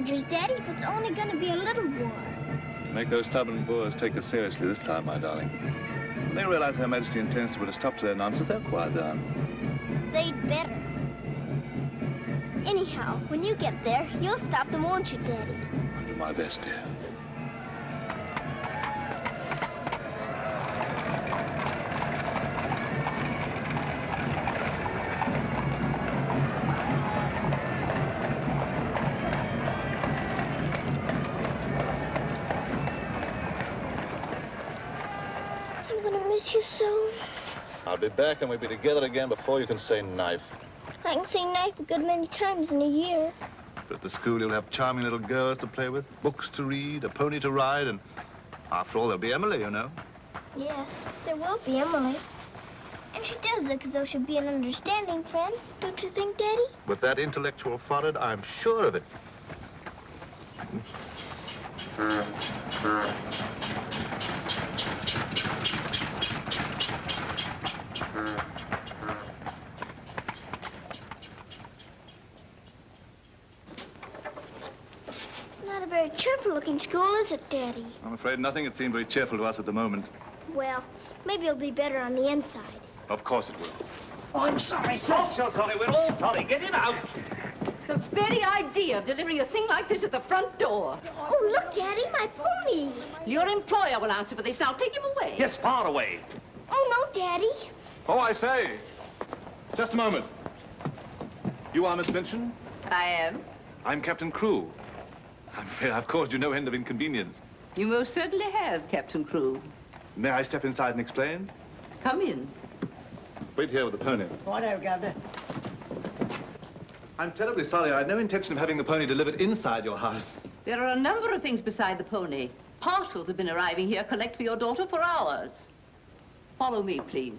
soldiers, Daddy, but it's only going to be a little war. Make those stubborn Boers take us seriously this time, my darling. When they realize Her Majesty intends to put a stop to their nonsense, they'll quiet down. They'd better. Anyhow, when you get there, you'll stop them, won't you, Daddy? I'll do my best, dear. You so. I'll be back and we'll be together again before you can say knife. I can say knife a good many times in a year. But at the school you'll have charming little girls to play with, books to read, a pony to ride, and after all there'll be Emily, you know. Yes, there will be Emily. And she does look as though she'd be an understanding friend, don't you think, Daddy? With that intellectual forehead, I'm sure of it. Not a very cheerful-looking school, is it, Daddy? I'm afraid nothing had seemed very cheerful to us at the moment. Well, maybe it'll be better on the inside. Of course it will. Oh, I'm sorry, sir. So sorry. We're all sorry. Get him out. The very idea of delivering a thing like this at the front door. Oh, look, Daddy, my pony. Your employer will answer for this. Now, take him away. Yes, far away. Oh, no, Daddy. Oh, I say. Just a moment. You are Miss Minchin? I am. I'm Captain Crewe. I'm afraid I've caused you no end of inconvenience. You most certainly have, Captain Crewe. May I step inside and explain? Come in. Wait here with the pony. Righto, Governor. I'm terribly sorry. I had no intention of having the pony delivered inside your house. There are a number of things beside the pony. Parcels have been arriving here, collect for your daughter for hours. Follow me, please.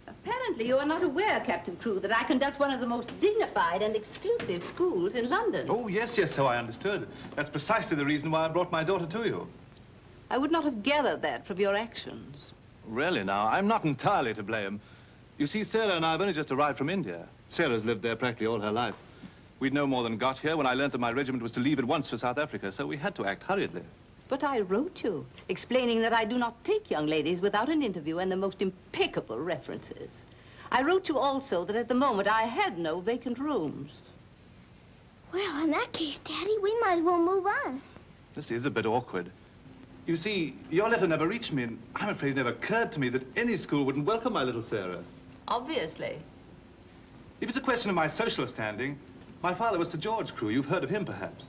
Apparently, you are not aware, Captain Crewe, that I conduct one of the most dignified and exclusive schools in London. Oh, yes, so I understood. That's precisely the reason why I brought my daughter to you. I would not have gathered that from your actions. Really, now, I'm not entirely to blame. You see, Sarah and I have only just arrived from India. Sarah's lived there practically all her life. We'd no more than got here when I learned that my regiment was to leave at once for South Africa, so we had to act hurriedly. But I wrote you, explaining that I do not take young ladies without an interview and the most impeccable references. I wrote you also that at the moment I had no vacant rooms. Well, in that case, Daddy, we might as well move on. This is a bit awkward. You see, your letter never reached me, and I'm afraid it never occurred to me that any school wouldn't welcome my little Sarah. Obviously. If it's a question of my social standing, my father was Sir George Crewe. You've heard of him, perhaps.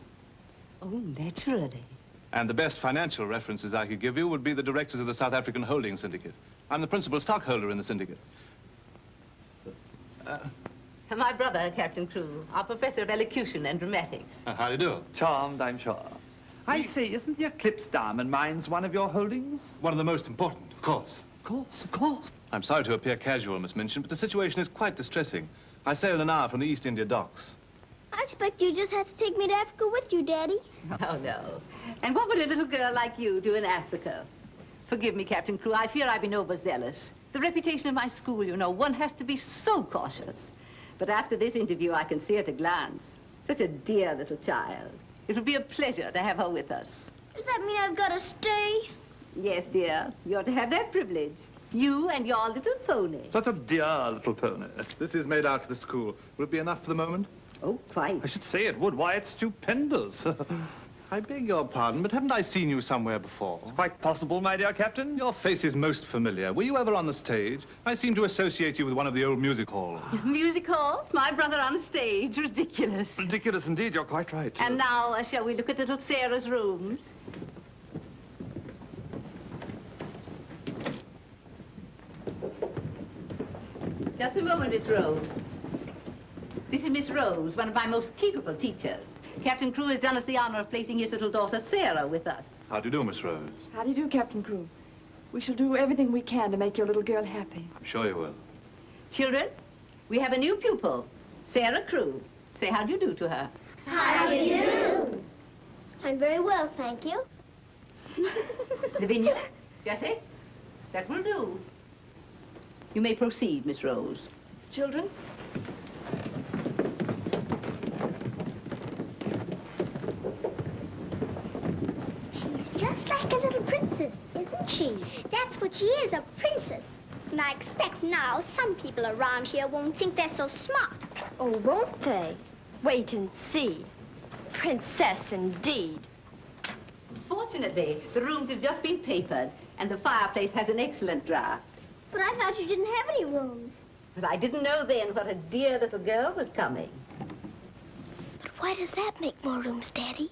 Oh, naturally. And the best financial references I could give you would be the directors of the South African Holding Syndicate. I'm the principal stockholder in the syndicate. My brother, Captain Crewe, our professor of elocution and dramatics. How do you do? Charmed, I'm sure. I say, isn't the Eclipse Diamond Mines one of your holdings? One of the most important, of course. Of course, of course. I'm sorry to appear casual, Miss Minchin, but the situation is quite distressing. I sail in an hour from the East India docks. I expect you just have to take me to Africa with you, Daddy. Oh, no. And what would a little girl like you do in Africa? Forgive me, Captain Crewe, I fear I've been overzealous. The reputation of my school, you know, one has to be so cautious. But after this interview, I can see at a glance. Such a dear little child. It will be a pleasure to have her with us. Does that mean I've got to stay? Yes, dear. You're to have that privilege. You and your little pony. Such a dear little pony. This is made out to the school. Will it be enough for the moment? Oh, quite. I should say it would. Why, it's stupendous. I beg your pardon, but haven't I seen you somewhere before? It's quite possible, my dear Captain. Your face is most familiar. Were you ever on the stage? I seem to associate you with one of the old music halls. Music halls? My brother on the stage? Ridiculous. Ridiculous indeed. You're quite right. And now, shall we look at little Sarah's rooms? Just a moment, Miss Rose. This is Miss Rose, one of my most capable teachers. Captain Crewe has done us the honor of placing his little daughter, Sarah, with us. How do you do, Miss Rose? How do you do, Captain Crewe? We shall do everything we can to make your little girl happy. I'm sure you will. Children, we have a new pupil, Sarah Crewe. Say how do you do to her. How do you do? I'm very well, thank you. Lavinia, Jessie, that will do. You may proceed, Miss Rose. Children? She's just like a little princess, isn't she? That's what she is, a princess. And I expect now some people around here won't think they're so smart. Oh, won't they? Wait and see. Princess, indeed. Fortunately, the rooms have just been papered, and the fireplace has an excellent draft. But I thought you didn't have any rooms. But I didn't know then what a dear little girl was coming. But why does that make more rooms, Daddy?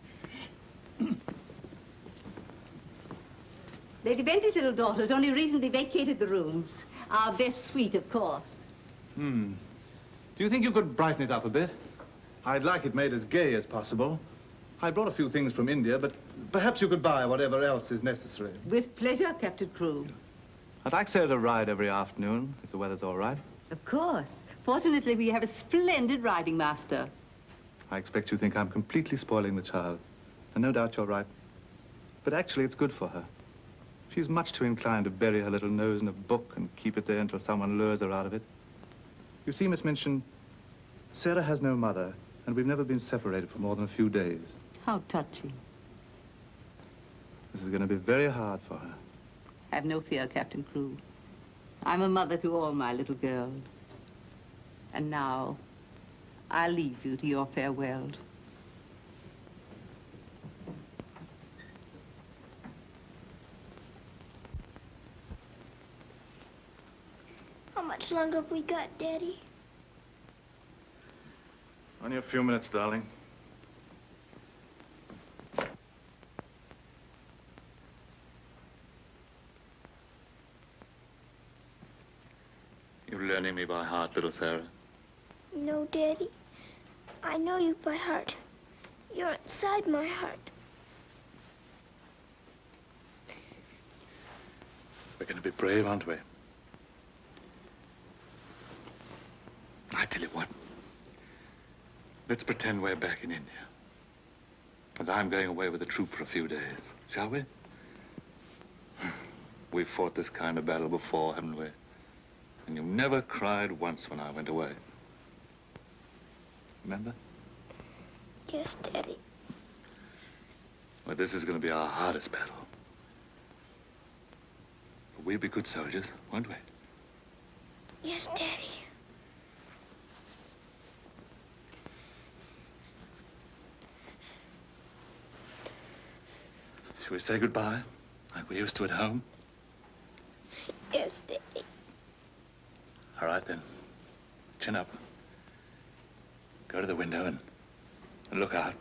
Lady Bentley's little daughter has only recently vacated the rooms. Our best suite, of course. Do you think you could brighten it up a bit? I'd like it made as gay as possible. I brought a few things from India, but perhaps you could buy whatever else is necessary. With pleasure, Captain Crewe. I'd like Sarah to ride every afternoon, if the weather's all right. Of course. Fortunately, we have a splendid riding master. I expect you think I'm completely spoiling the child. And no doubt you're right. But actually, it's good for her. She's much too inclined to bury her little nose in a book and keep it there until someone lures her out of it. You see, Miss Minchin, Sarah has no mother, and we've never been separated for more than a few days. How touching. This is going to be very hard for her. Have no fear, Captain Crewe. I'm a mother to all my little girls. And now, I'll leave you to your farewells. How much longer have we got, Daddy? Only a few minutes, darling. You're learning me by heart, little Sarah. No, Daddy. I know you by heart. You're inside my heart. We're going to be brave, aren't we? I tell you what. Let's pretend we're back in India. And I'm going away with the troop for a few days. Shall we? We've fought this kind of battle before, haven't we? And you never cried once when I went away. Remember? Yes, Daddy. Well, this is going to be our hardest battle. But we'll be good soldiers, won't we? Yes, Daddy. Shall we say goodbye, like we used to at home? Yes, Daddy. All right, then. Chin up. Go to the window and look out.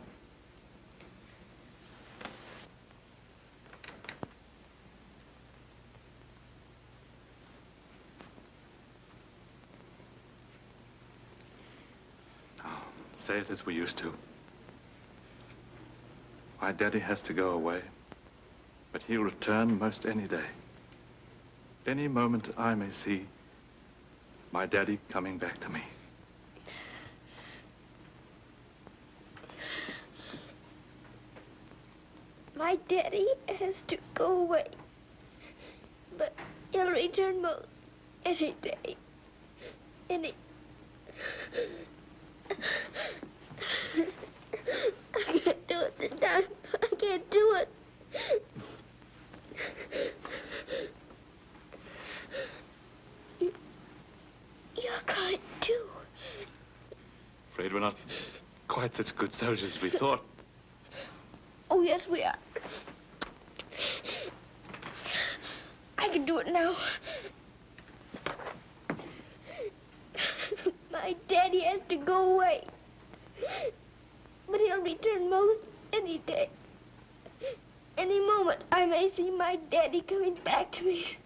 Now, say it as we used to. My daddy has to go away, but he'll return most any day. Any moment I may see my daddy coming back to me. My daddy has to go away, but he'll return most any day. I can't do it this time. I can't do it. You're crying too. Afraid we're not quite such good soldiers as we thought. Oh, yes, we are. I can do it now. My daddy has to go away, but he'll return most any day. Any moment, I may see my daddy coming back to me.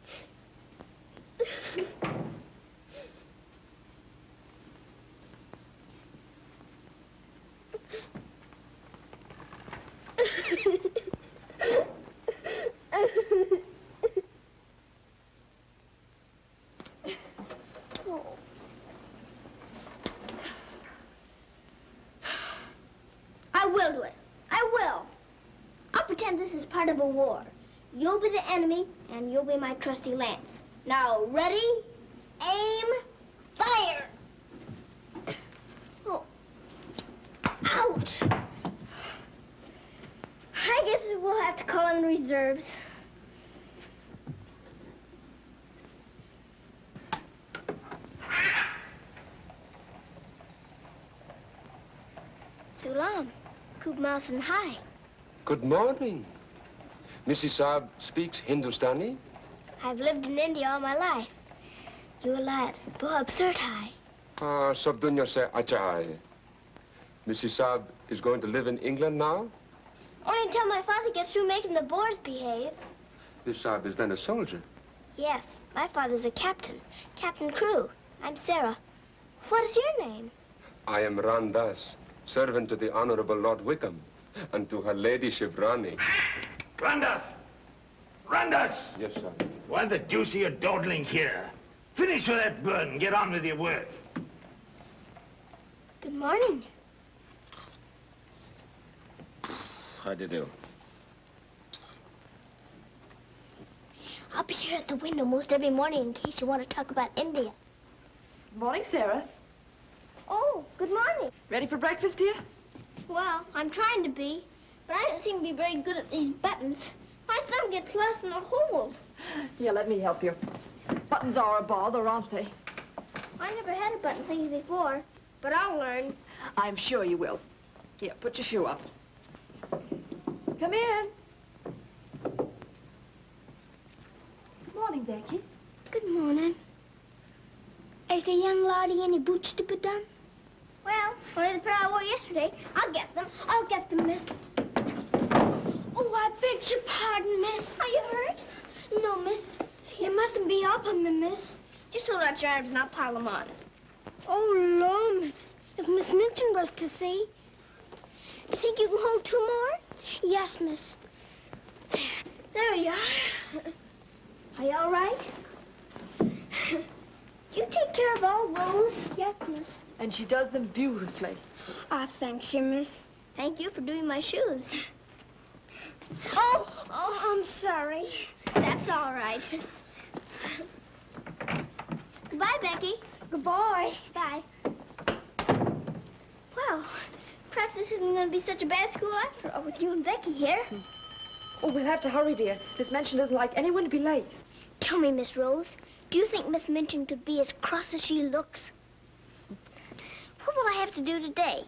I will do it. I will. I'll pretend this is part of a war. You'll be the enemy, and you'll be my trusty lance. Now, ready, aim, fire! Oh. Ouch! I guess we'll have to call in the reserves. Sulam, Kubmas and Hai. Good morning. Mrs. Saab speaks Hindustani? I've lived in India all my life. You a lad, bahut absurd hai. Ah, sab dunya se acha hai. Mrs. Saab is going to live in England now? Only until my father gets through making the Boers behave. Mrs. Saab is then a soldier. Yes, my father's a captain. Captain Crew. I'm Sarah. What is your name? I am Ran Das, servant to the Honorable Lord Wickham, and to her ladyship Rani. Randas! Randas! Yes, sir. Why the deuce are you dawdling here? Finish with that bird and get on with your work. Good morning. How do you do? I'll be here at the window most every morning in case you want to talk about India. Good morning, Sarah. Oh, good morning. Ready for breakfast, dear? Well, I'm trying to be, but I don't seem to be very good at these buttons. My thumb gets lost in the holes. Yeah, let me help you. Buttons are a bother, aren't they? I never had a button things before, but I'll learn. I'm sure you will. Here, put your shoe up. Come in. Good morning, Becky. Good morning. Is the young laddie any boots to be done? Well, only the pair I wore yesterday. I'll get them. I'll get them, miss. Oh, I beg your pardon, miss. Are you hurt? No, miss. You mustn't be up on me, miss. Just hold out your arms and I'll pile them on. Oh, Lord, miss. If Miss Milton was to see. You think you can hold two more? Yes, miss. There you are. Are you all right? You take care of all those? Yes, miss. And she does them beautifully. Ah, thanks you, miss. Thank you for doing my shoes. Oh, I'm sorry. That's all right. Goodbye, Becky. Goodbye. Bye. Well, perhaps this isn't going to be such a bad school after all with you and Becky here. Oh, we'll have to hurry, dear. Miss Minchin doesn't like anyone to be late. Tell me, Miss Rose, do you think Miss Minchin could be as cross as she looks? What will I have to do today?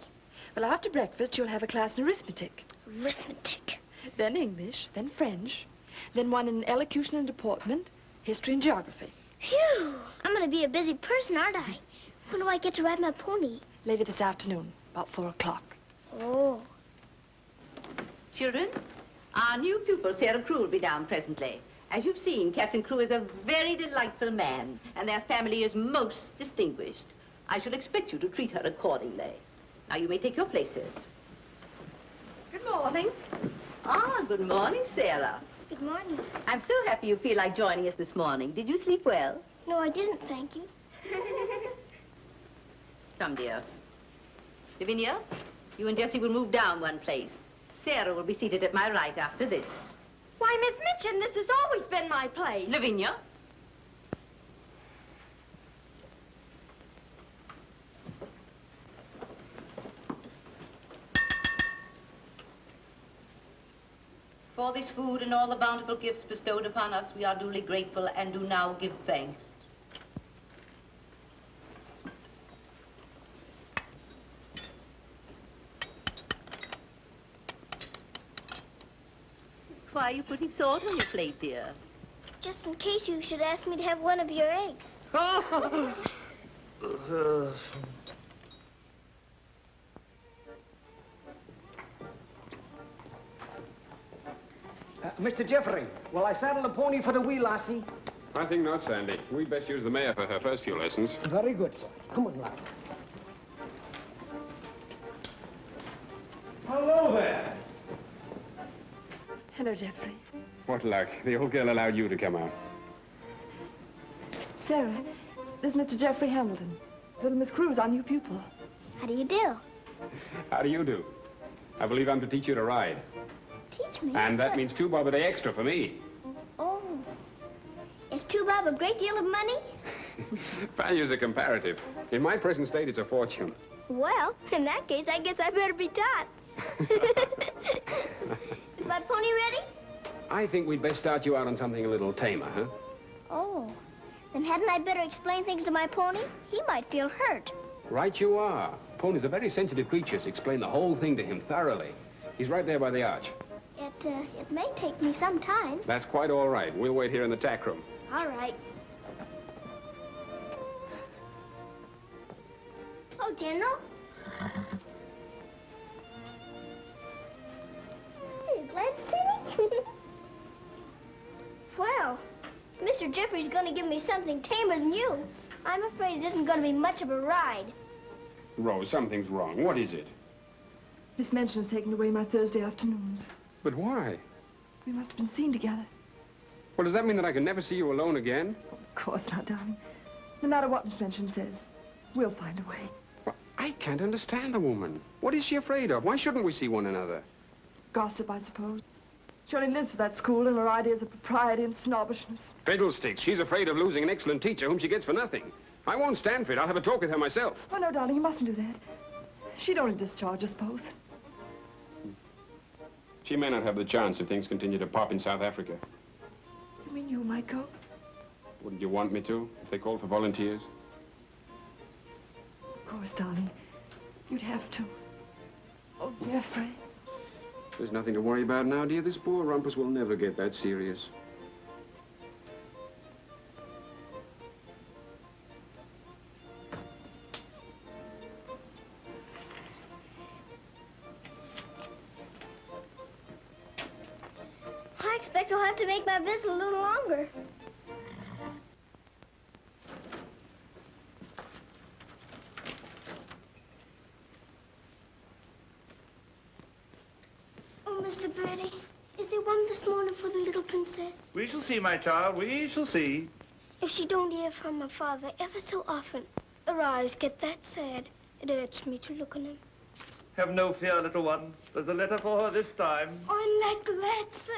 Well, after breakfast, you'll have a class in arithmetic. Arithmetic. Then English, then French, then one in elocution and deportment, history and geography. Phew! I'm going to be a busy person, aren't I? When do I get to ride my pony? Later this afternoon, about 4 o'clock. Oh. Children, our new pupil, Sarah Crew, will be down presently. As you've seen, Captain Crew is a very delightful man, and their family is most distinguished. I shall expect you to treat her accordingly. Now, you may take your places. Good morning. Ah, good morning, Sarah. Good morning. I'm so happy you feel like joining us this morning. Did you sleep well? No, I didn't, thank you. Come, dear. Lavinia, you and Jessie will move down one place. Sarah will be seated at my right after this. Why, Miss Minchin, this has always been my place. Lavinia. For this food and all the bountiful gifts bestowed upon us, we are duly grateful and do now give thanks. Why are you putting salt on your plate, dear? Just in case you should ask me to have one of your eggs. Mr. Jeffrey, will I saddle the pony for the wee lassie? I think not, Sandy. We'd best use the mare for her first few lessons. Very good, sir. Come on, lad. Hello there. Hello, Jeffrey. What luck. The old girl allowed you to come out. Sarah, this is Mr. Jeffrey Hamilton. Little Miss Crew's our new pupil. How do you do? How do you do? I believe I'm to teach you to ride. Teach me. And that means 2 bob a day extra for me. Is 2 bob a great deal of money? Values are comparative. In my present state, it's a fortune. Well, in that case, I guess I better be taught. Is my pony ready? I think we'd best start you out on something a little tamer, huh? Oh, then hadn't I better explain things to my pony? He might feel hurt. Right you are. Ponies are very sensitive creatures. Explain the whole thing to him thoroughly. He's right there by the arch. It may take me some time. That's quite all right. We'll wait here in the tack room. All right. Oh, General. Are you glad to see me? Well, Mr. Jeffrey's going to give me something tamer than you. I'm afraid it isn't going to be much of a ride. Rose, something's wrong. What is it? Miss Minchin's taken away my Thursday afternoons. But why? We must have been seen together. Well, does that mean that I can never see you alone again? Of course not, darling. No matter what Miss Minchin says, we'll find a way. Well, I can't understand the woman. What is she afraid of? Why shouldn't we see one another? Gossip, I suppose. She only lives for that school and her ideas of propriety and snobbishness. Fiddlesticks. She's afraid of losing an excellent teacher whom she gets for nothing. I won't stand for it. I'll have a talk with her myself. Oh, no, darling, you mustn't do that. She'd only discharge us both. She may not have the chance if things continue to pop in South Africa. You mean you might go? Wouldn't you want me to, if they called for volunteers? Of course, darling. You'd have to. Oh, Jeffrey. There's nothing to worry about now, dear. This poor rumpus will never get that serious. I expect I'll have to make my visit a little longer. Oh, Mr. Birdie, is there one this morning for the little princess? We shall see, my child. We shall see. If she don't hear from her father ever so often, her eyes get that sad. It hurts me to look on them. Have no fear, little one. There's a letter for her this time. I'm that glad, sir.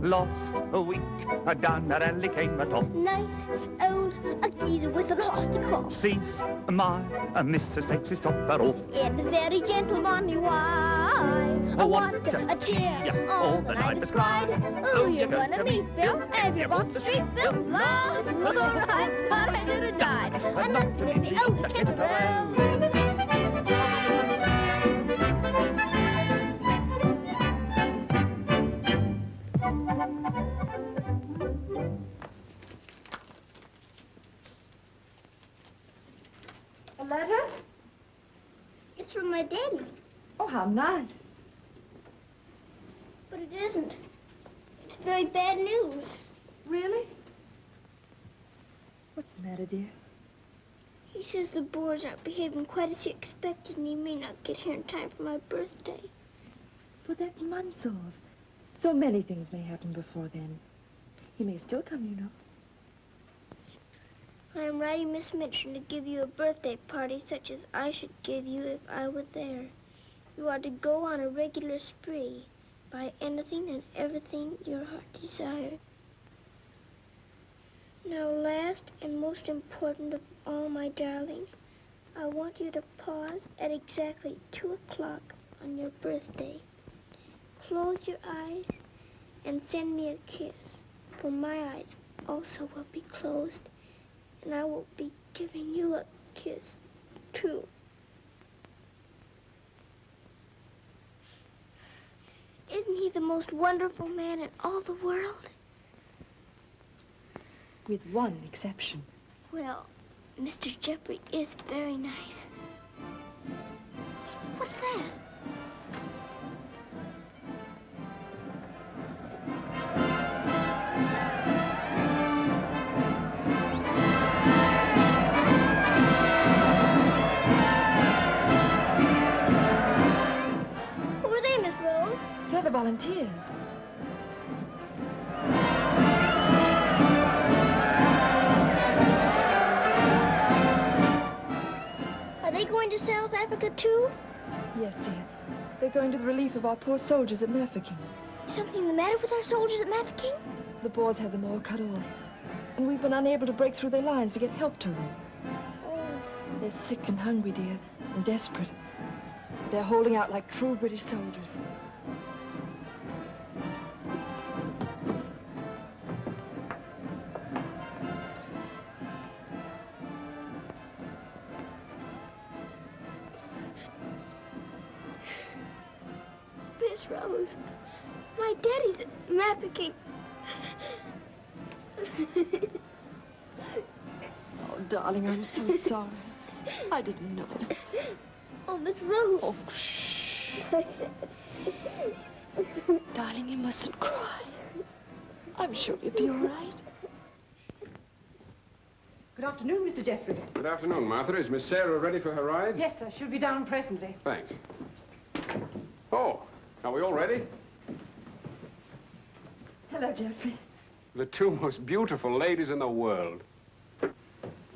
Lost a week, down at alley came a toff. Nice old a geezer with an horse to cough. Sees my Mrs. takes his topper off. In a very gentlemanly way. Oh, what a cheer! All the night was cried. Who you gonna meet, Bill? Have you walked the street, Bill? Love, I thought I should have died. I'm not in the old Kent Road. A letter? It's from my daddy. Oh, how nice. But it isn't. It's very bad news. Really? What's the matter, dear? He says the Boers aren't behaving quite as he expected, and he may not get here in time for my birthday. But that's months off. So many things may happen before then. He may still come, you know. I am writing Miss Minchin to give you a birthday party such as I should give you if I were there. You are to go on a regular spree, buy anything and everything your heart desires. Now, last and most important of all, my darling, I want you to pause at exactly 2 o'clock on your birthday. Close your eyes and send me a kiss, for my eyes also will be closed, and I will be giving you a kiss, too. Isn't he the most wonderful man in all the world? With one exception. Well, Mr. Jeffrey is very nice. What's that? Africa, too? Yes, dear. They're going to the relief of our poor soldiers at Mafeking. Is something the matter with our soldiers at Mafeking? The Boers had them all cut off. And we've been unable to break through their lines to get help to them. Oh. They're sick and hungry, dear, and desperate. They're holding out like true British soldiers. Miss Rose, my daddy's at Mafeking. Oh, darling, I'm so sorry. I didn't know. Oh, Miss Rose. Oh, shh. Darling, you mustn't cry. I'm sure you'll be all right. Good afternoon, Mr. Jeffrey. Good afternoon, Martha. Is Miss Sarah ready for her ride? Yes, sir. She'll be down presently. Thanks. Oh, are we all ready? Hello, Jeffrey. The two most beautiful ladies in the world.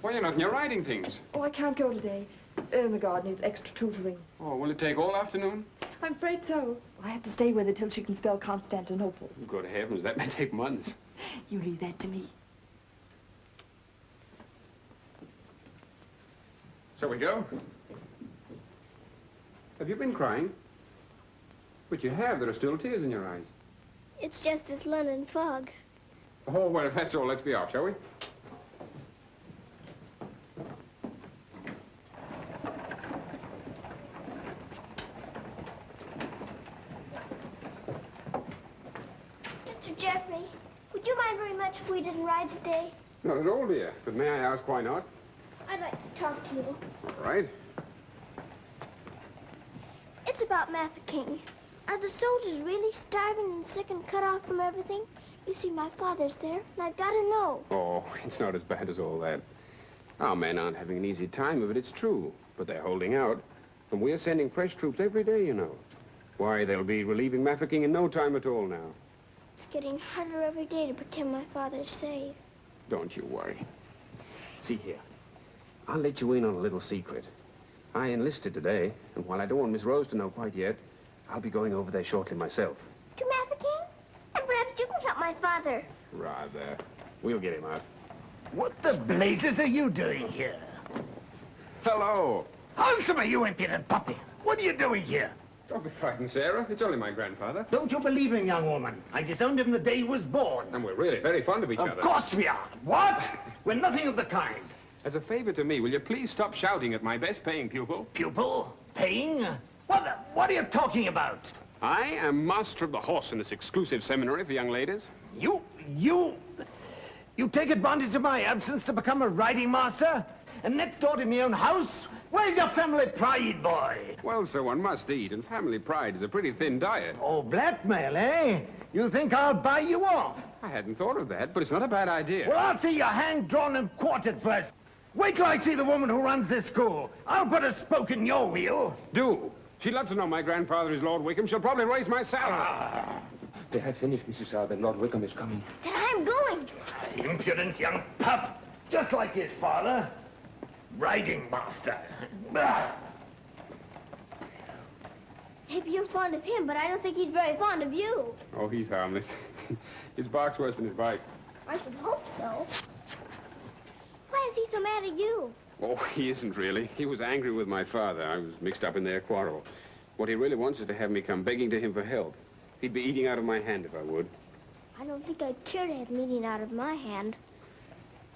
Why, you're not in your riding things. Oh, I can't go today. Ermengarde needs extra tutoring. Oh, will it take all afternoon? I'm afraid so. I have to stay with her till she can spell Constantinople. Good heavens, that may take months. You leave that to me. Shall we go? Have you been crying? But you have. There are still tears in your eyes. It's just this London fog. Oh, well, if that's all, let's be off, shall we? Mr. Jeffrey, would you mind very much if we didn't ride today? Not at all, dear. But may I ask why not? I'd like to talk to you. All right. It's about Mafeking. Are the soldiers really starving and sick and cut off from everything? You see, my father's there, and I've got to know. Oh, it's not as bad as all that. Our men aren't having an easy time of it, it's true. But they're holding out. And we're sending fresh troops every day, you know. Why, they'll be relieving Mafeking in no time at all now. It's getting harder every day to pretend my father's safe. Don't you worry. See here, I'll let you in on a little secret. I enlisted today, and while I don't want Miss Rose to know quite yet, I'll be going over there shortly myself. To Mafeking? And perhaps you can help my father. Rather. We'll get him out. What the blazes are you doing here? Hello. Answer me, you impudent puppy. What are you doing here? Don't be frightened, Sarah. It's only my grandfather. Don't you believe him, young woman? I disowned him the day he was born. And we're really very fond of each other. Of course we are. What? We're nothing of the kind. As a favor to me, will you please stop shouting at my best-paying pupil? Pupil? Paying? What are you talking about? I am master of the horse in this exclusive seminary for young ladies. You take advantage of my absence to become a riding master? And next door to my own house? Where's your family pride, boy? Well, sir, one must eat, and family pride is a pretty thin diet. Oh, blackmail, eh? You think I'll buy you off? I hadn't thought of that, but it's not a bad idea. Well, I'll see you hanged, drawn, and quartered first. Wait till I see the woman who runs this school. I'll put a spoke in your wheel. Do. She'd love to know my grandfather is Lord Wickham. She'll probably raise my salary. They have finished, Mrs. Arthur. Lord Wickham is coming. Then I'm going. Impudent young pup. Just like his father. Riding master. Maybe you're fond of him, but I don't think he's very fond of you. Oh, he's harmless. His bark's worse than his bite. I should hope so. Why is he so mad at you? Oh, he isn't really. He was angry with my father. I was mixed up in their quarrel. What he really wants is to have me come begging to him for help. He'd be eating out of my hand if I would. I don't think I'd care to have him eating out of my hand.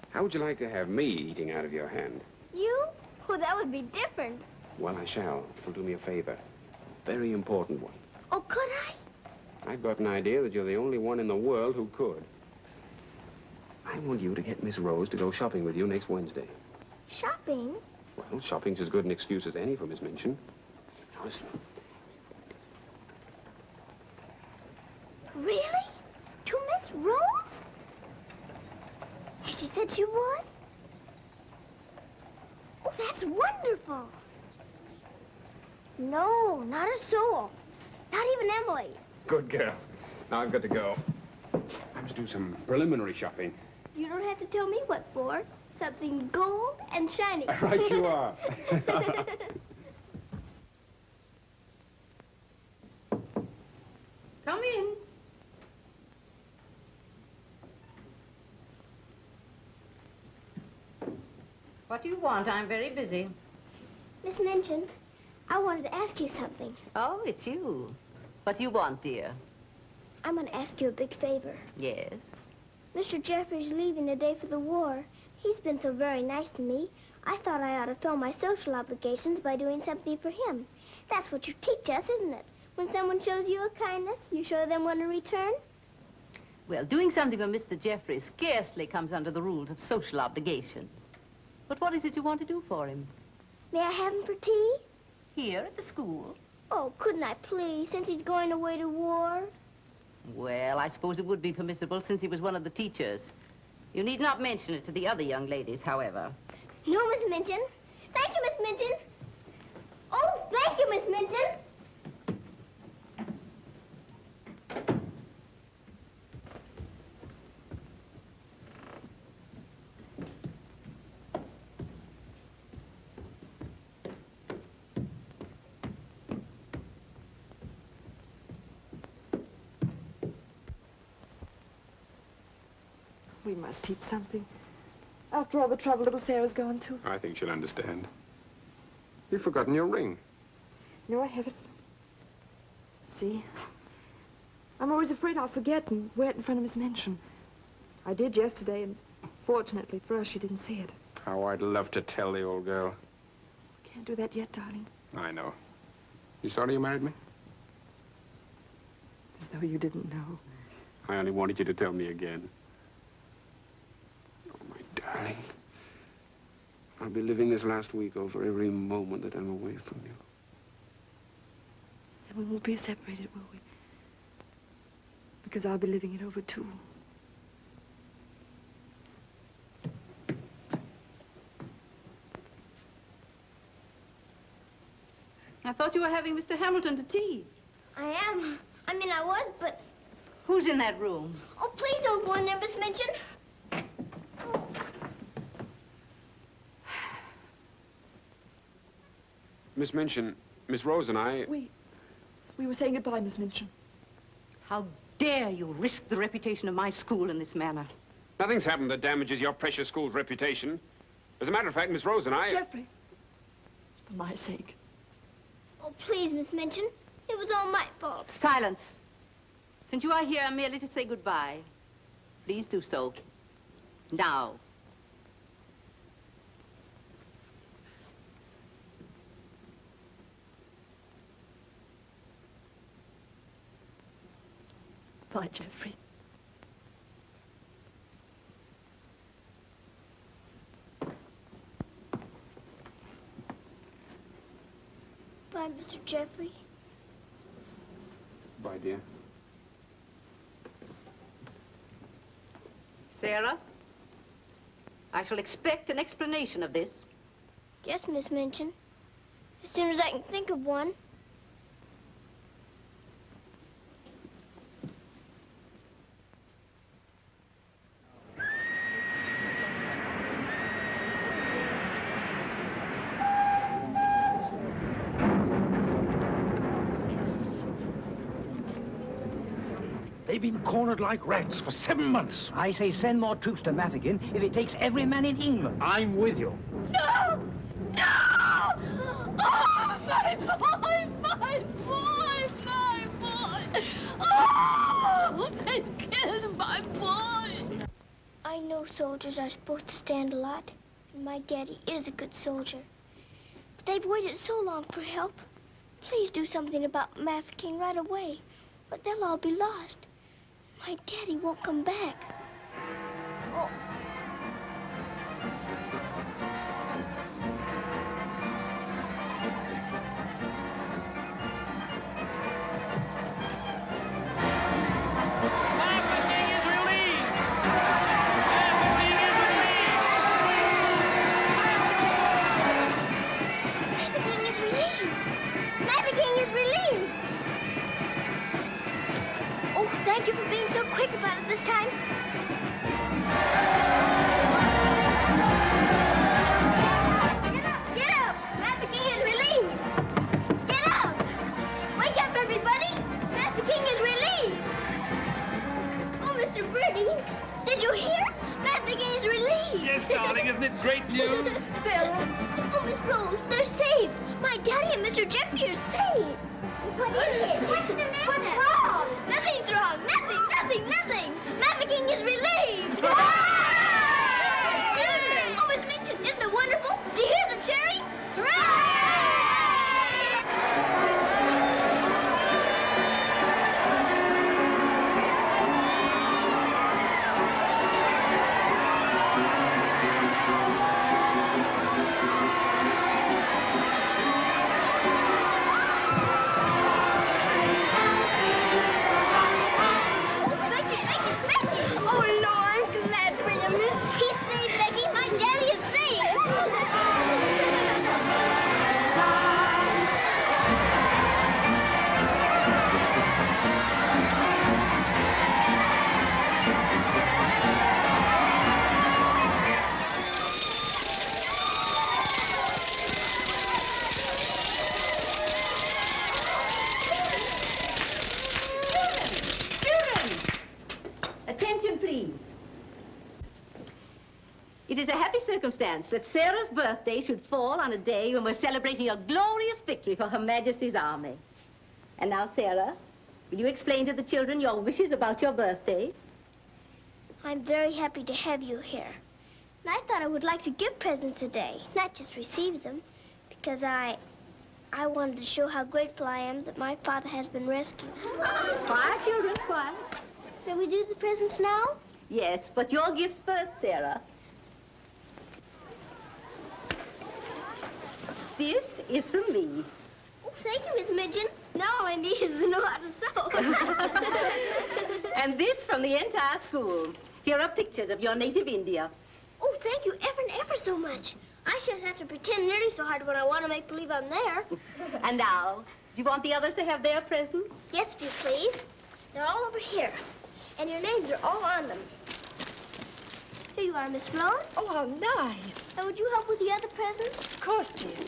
How would you like to have me eating out of your hand? You? Oh, that would be different. Well, I shall, if you'll do me a favor. Very important one. Oh, could I? I've got an idea that you're the only one in the world who could. I want you to get Miss Rose to go shopping with you next Wednesday. Shopping? Well, shopping's as good an excuse as any for Miss Minchin. Now, listen. Really? To Miss Rose? Has she said she would? Oh, that's wonderful. No, not a soul. Not even Emily. Good girl. Now I've got to go. I must do some preliminary shopping. You don't have to tell me what for. Something gold and shiny. Right you are. Come in. What do you want? I'm very busy. Miss Minchin, I wanted to ask you something. Oh, it's you. What do you want, dear? I'm going to ask you a big favor. Yes? Mr. Jeffrey's leaving the day for the war. He's been so very nice to me. I thought I ought to fill my social obligations by doing something for him. That's what you teach us, isn't it? When someone shows you a kindness, you show them one in return. Well, doing something for Mr. Jeffrey scarcely comes under the rules of social obligations. But what is it you want to do for him? May I have him for tea? Here at the school? Oh, couldn't I please, since he's going away to war? Well, I suppose it would be permissible since he was one of the teachers. You need not mention it to the other young ladies, however. No, Miss Minchin. Thank you, Miss Minchin. Oh, thank you, Miss Minchin. We must teach something. After all the trouble little Sarah's gone to. I think she'll understand. You've forgotten your ring. No, I haven't. See? I'm always afraid I'll forget and wear it in front of Miss Minchin. I did yesterday, and fortunately for us, she didn't see it. How I'd love to tell the old girl. Can't do that yet, darling. I know. You sorry you married me? As though you didn't know. I only wanted you to tell me again. Oh, my darling. I'll be living this last week over every moment that I'm away from you. And we won't be separated, will we? Because I'll be living it over, too. I thought you were having Mr. Hamilton to tea. I am. I mean, I was, but... Who's in that room? Oh, please don't go in there, Miss Minchin. Oh. Miss Minchin, Miss Rose and I... We were saying goodbye, Miss Minchin. How dare you risk the reputation of my school in this manner? Nothing's happened that damages your precious school's reputation. As a matter of fact, Miss Rose and I... Jeffrey, for my sake. Oh, please, Miss Minchin. It was all my fault. Silence. Since you are here merely to say goodbye, please do so. Now. Bye, Jeffrey. Bye, Mr. Jeffrey. Bye, dear. Sarah, I shall expect an explanation of this. Yes, Miss Minchin. As soon as I can think of one. They've been cornered like rats for 7 months. I say send more troops to Mafeking if it takes every man in England. I'm with you. No! No! Oh, my boy! My boy! My boy! Oh! They killed my boy! I know soldiers are supposed to stand a lot, and my daddy is a good soldier. But they've waited so long for help. Please do something about Mafeking right away, or they'll all be lost. My daddy won't come back. Oh. Thank you for being so quick about it this time. darling. Isn't it great news? Sarah. Oh, Miss Rose, they're saved. My daddy and Mr. Jeffrey are saved. What is it? What's the matter? What's wrong? Nothing's wrong. Nothing. Mafeking is relieved. Children. Oh, Miss Minchin, isn't it wonderful? Do you hear the cheering? Hooray! It is a happy circumstance that Sarah's birthday should fall on a day when we're celebrating a glorious victory for Her Majesty's army. And now, Sarah, will you explain to the children your wishes about your birthday? I'm very happy to have you here. And I thought I would like to give presents today, not just receive them, because I wanted to show how grateful I am that my father has been rescued. Quiet, children, quiet. May we do the presents now? Yes, but your gifts first, Sarah. This is from me. Oh, thank you, Miss Midgeon. Now all I need is to know how to sew. And this from the entire school. Here are pictures of your native India. Oh, thank you ever and ever so much. I shouldn't have to pretend nearly so hard when I want to make believe I'm there. And now, do you want the others to have their presents? Yes, if you please. They're all over here. And your names are all on them. Here you are, Miss Rose. Oh, how nice. And would you help with the other presents? Of course, dear.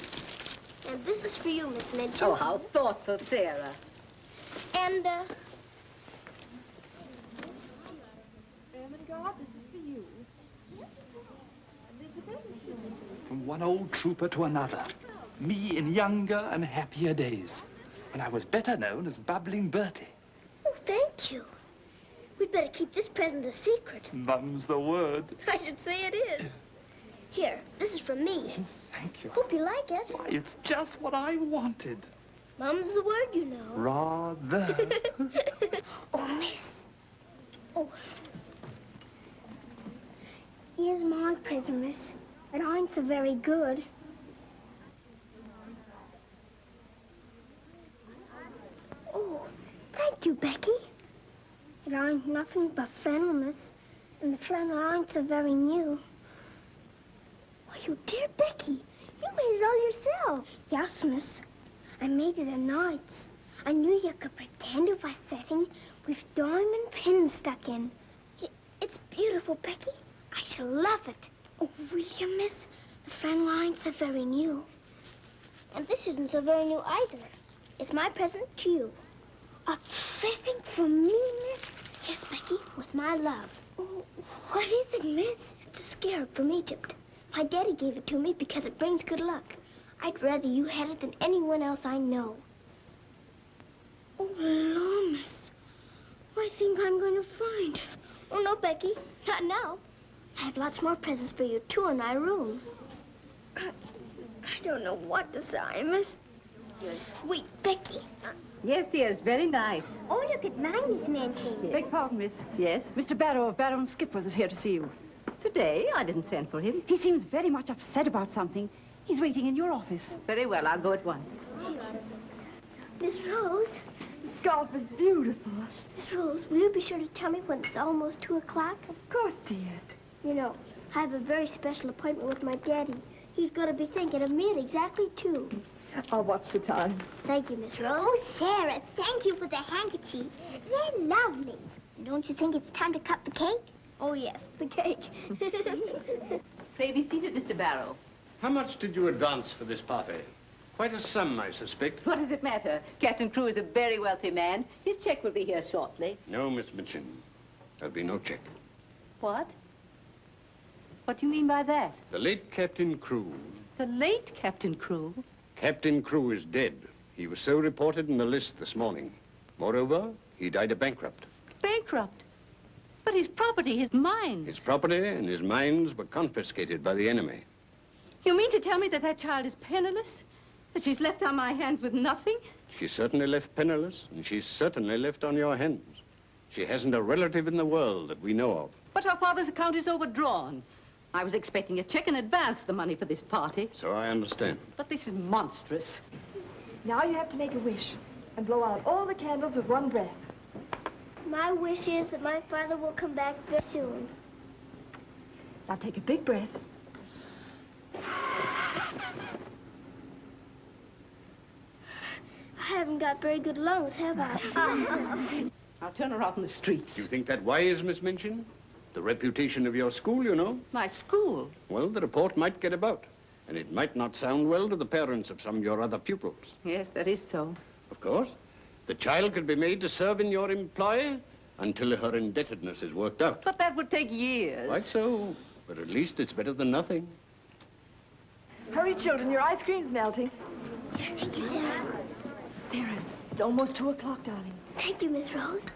And this is for you, Miss Midgeon. Oh, how thoughtful, Sarah. And, Ermengarde, this is for you. From one old trooper to another. Me in younger and happier days, when I was better known as Bubbling Bertie. Oh, thank you. We'd better keep this present a secret. Mum's the word. I should say it is. Here, this is from me. Thank you. Hope you like it. Why, it's just what I wanted. Mum's the word, you know. Rather. Oh, miss. Oh. Here's my present, miss. But I'm so very good. Oh, thank you, Becky. But I'm nothing but flannel, miss. And the flannel ain't so very new. Oh, you dear Becky. You made it all yourself. Yes, miss. I made it at nights. I knew you could pretend it was setting with diamond pins stuck in. It's beautiful, Becky. I shall love it. Oh, will you, miss? The flannel ain't so very new. And this isn't so very new either. It's my present to you. A present from me, miss? Yes, Becky, with my love. Oh, what is it, miss? It's a scarab from Egypt. My daddy gave it to me because it brings good luck. I'd rather you had it than anyone else I know. Oh, Lord, miss. I think I'm going to find it. Oh, no, Becky, not now. I have lots more presents for you, too, in my room. I don't know what to say, miss. You're sweet, Becky. Yes, dear, it's very nice. Oh, look at mine, Miss Mancini. Beg pardon, miss. Yes? Mr. Barrow of Barrow and Skipworth is here to see you. Today, I didn't send for him. He seems very much upset about something. He's waiting in your office. Very well, I'll go at once. Miss Rose. The scarf is beautiful. Miss Rose, will you be sure to tell me when it's almost 2 o'clock? Of course, dear. You know, I have a very special appointment with my daddy. He's going to be thinking of me at exactly 2. I'll watch the time. Thank you, Miss Rose. Oh, Sarah, thank you for the handkerchiefs. They're lovely. Don't you think it's time to cut the cake? Oh, yes, the cake. Pray be seated, Mr. Barrow. How much did you advance for this party? Quite a sum, I suspect. What does it matter? Captain Crewe is a very wealthy man. His check will be here shortly. No, Miss Minchin. There'll be no check. What? What do you mean by that? The late Captain Crewe. The late Captain Crewe? Captain Crewe is dead. He was so reported in the list this morning. Moreover, he died a bankrupt. Bankrupt? But his property, his mines. His property and his mines were confiscated by the enemy. You mean to tell me that that child is penniless? That she's left on my hands with nothing? She's certainly left penniless, and she's certainly left on your hands. She hasn't a relative in the world that we know of. But her father's account is overdrawn. I was expecting a check in advance, the money for this party. So I understand. But this is monstrous. Now you have to make a wish and blow out all the candles with one breath. My wish is that my father will come back very soon. Now take a big breath. I haven't got very good lungs, have I? I'll turn her out in the streets. You think that wise, Miss Minchin? The reputation of your school, you know. My school? Well, the report might get about, and it might not sound well to the parents of some of your other pupils. Yes, that is so. Of course. The child could be made to serve in your employ until her indebtedness is worked out. But that would take years. Quite so. But at least it's better than nothing. Hurry, children, your ice cream's melting. Thank you, Sarah. Sarah, it's almost 2 o'clock, darling. Thank you, Miss Rose.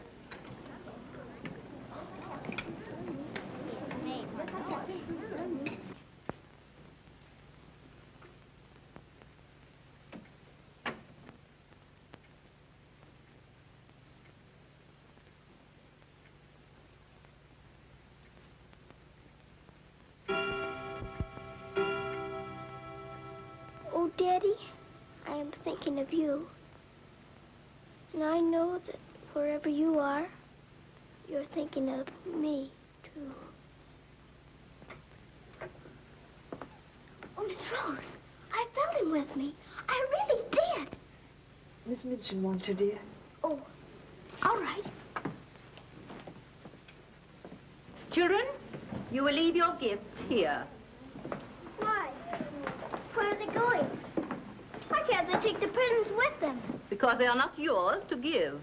Oh, Daddy, I am thinking of you. And I know that wherever you are, you're thinking of me, too. Oh, Miss Rose, I felt him with me. I really did. Miss Minchin wants you, dear. Oh, all right. Children, you will leave your gifts here. Why? Where are they going? Why can't they take the presents with them? Because they are not yours to give.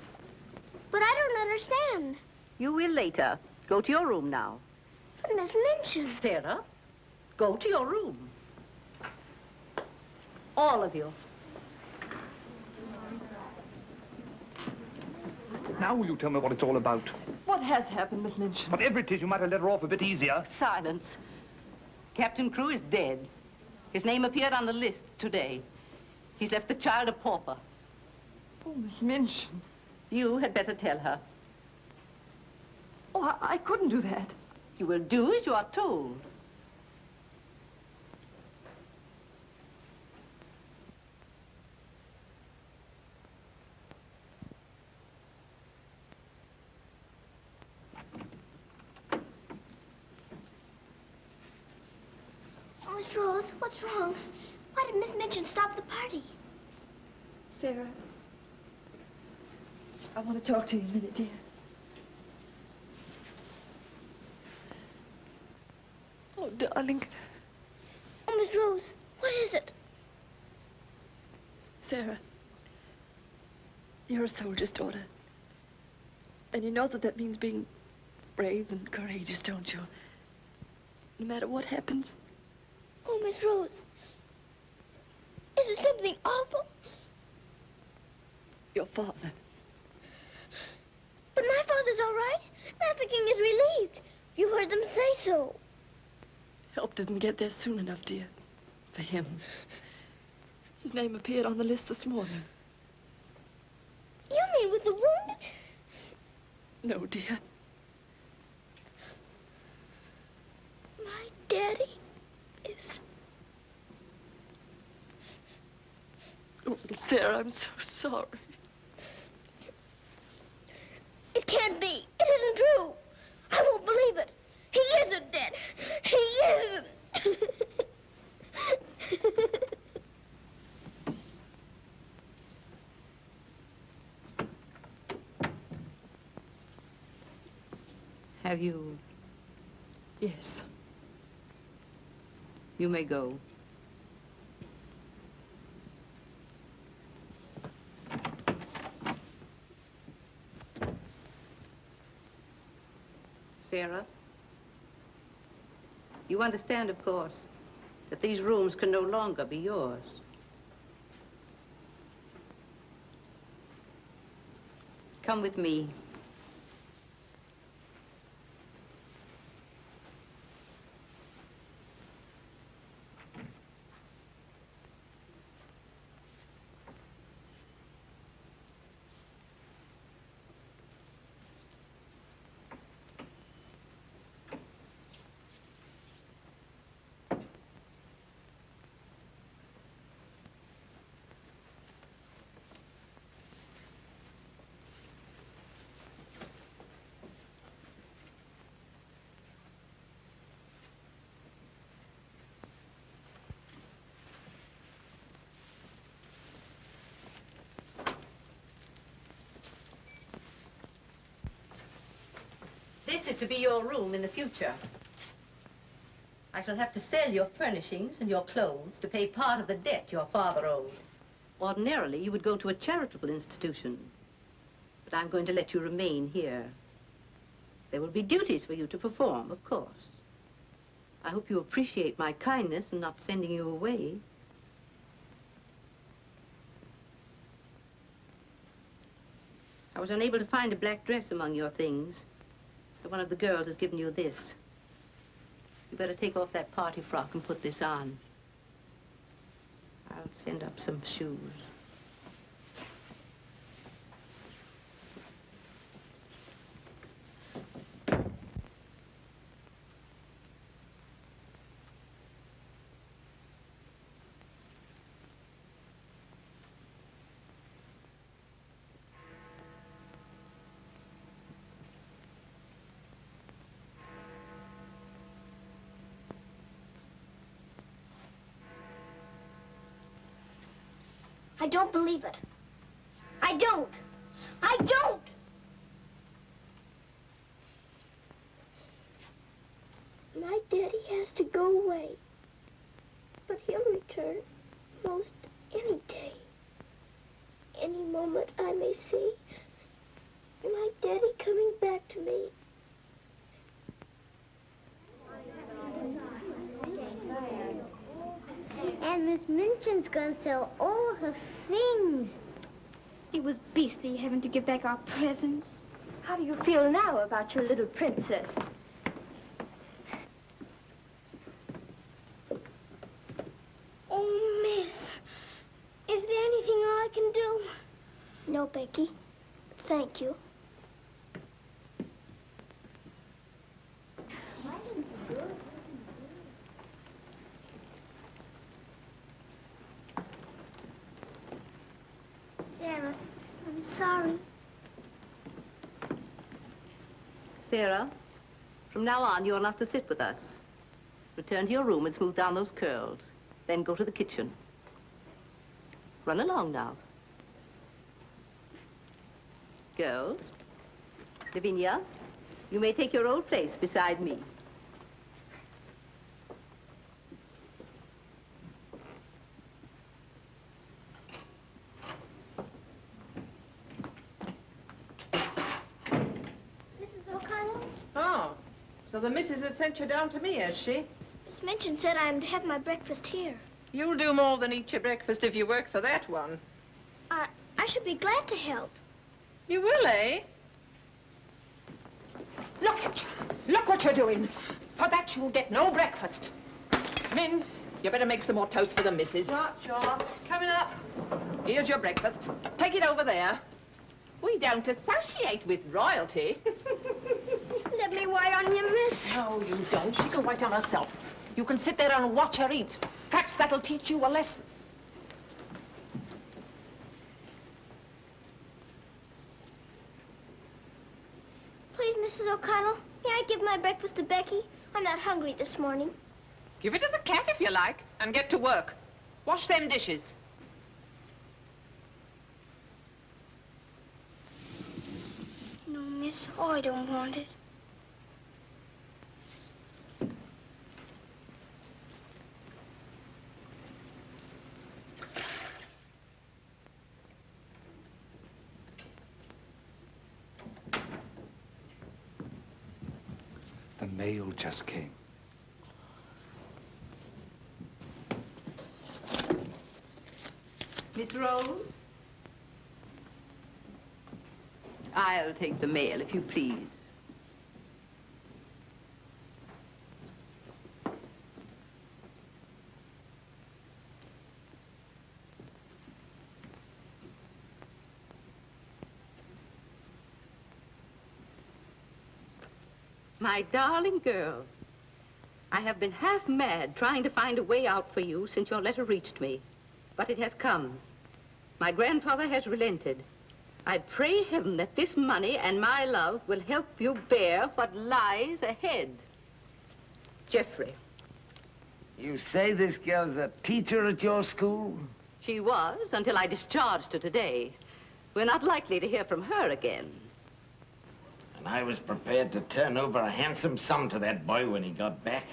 But I don't understand. You will later. Go to your room now. But Miss Minchin. Sarah, go to your room. All of you. Now will you tell me what it's all about? What has happened, Miss Minchin? Whatever it is, you might have let her off a bit easier. Silence. Captain Crewe is dead. His name appeared on the list today. He's left the child a pauper. Oh, Miss Minchin. You had better tell her. Oh, I couldn't do that. You will do as you are told. Oh, Miss Rose, what's wrong? Why did Miss Minchin stop the party? Sarah, I want to talk to you a minute, dear. Oh, darling. Oh, Miss Rose, what is it? Sarah, you're a soldier's daughter. And you know that that means being brave and courageous, don't you? No matter what happens. Oh, Miss Rose, is it something awful? Your father. But my father's all right. Mafeking is relieved. You heard them say so. Help didn't get there soon enough, dear. For him. His name appeared on the list this morning. You mean with the wounded? No, dear. My daddy is... Oh, Sarah, I'm so sorry. It can't be. It isn't true. I won't believe it. He isn't dead. He isn't. Have you? Yes. You may go. Sarah? You understand, of course, that these rooms can no longer be yours. Come with me. This is to be your room in the future. I shall have to sell your furnishings and your clothes to pay part of the debt your father owed. Ordinarily, you would go to a charitable institution, but I'm going to let you remain here. There will be duties for you to perform, of course. I hope you appreciate my kindness in not sending you away. I was unable to find a black dress among your things, so one of the girls has given you this. You better take off that party frock and put this on. I'll send up some shoes. I don't believe it. I don't. I don't! My daddy has to go away. But he'll return most any day. Any moment I may see my daddy coming back to me. And Miss Minchin's gonna sell all her things. It was beastly having to give back our presents. How do you feel now about your little princess? Oh, Miss, is there anything I can do? No, Becky. Thank you. Sarah, I'm sorry. Sarah, from now on, you're not to sit with us. Return to your room and smooth down those curls. Then go to the kitchen. Run along now. Girls, Lavinia, you may take your old place beside me. So the missus has sent you down to me, has she? Miss Minchin said I am to have my breakfast here. You'll do more than eat your breakfast if you work for that one. I should be glad to help. You will, eh? Look at you. Look what you're doing. For that you'll get no breakfast. Min, you better make some more toast for the missus. Sure. Coming up. Here's your breakfast. Take it over there. We don't associate with royalty. Let me wait on you, miss. No, you don't. She can wait on herself. You can sit there and watch her eat. Perhaps that'll teach you a lesson. Please, Mrs. O'Connell, may I give my breakfast to Becky? I'm not hungry this morning. Give it to the cat if you like, and get to work. Wash them dishes. No, miss, I don't want it. The mail just came. Miss Rose? I'll take the mail, if you please. My darling girl, I have been half mad trying to find a way out for you since your letter reached me. But it has come. My grandfather has relented. I pray heaven that this money and my love will help you bear what lies ahead. Geoffrey. You say this girl's a teacher at your school? She was, until I discharged her today. We're not likely to hear from her again. And I was prepared to turn over a handsome sum to that boy when he got back.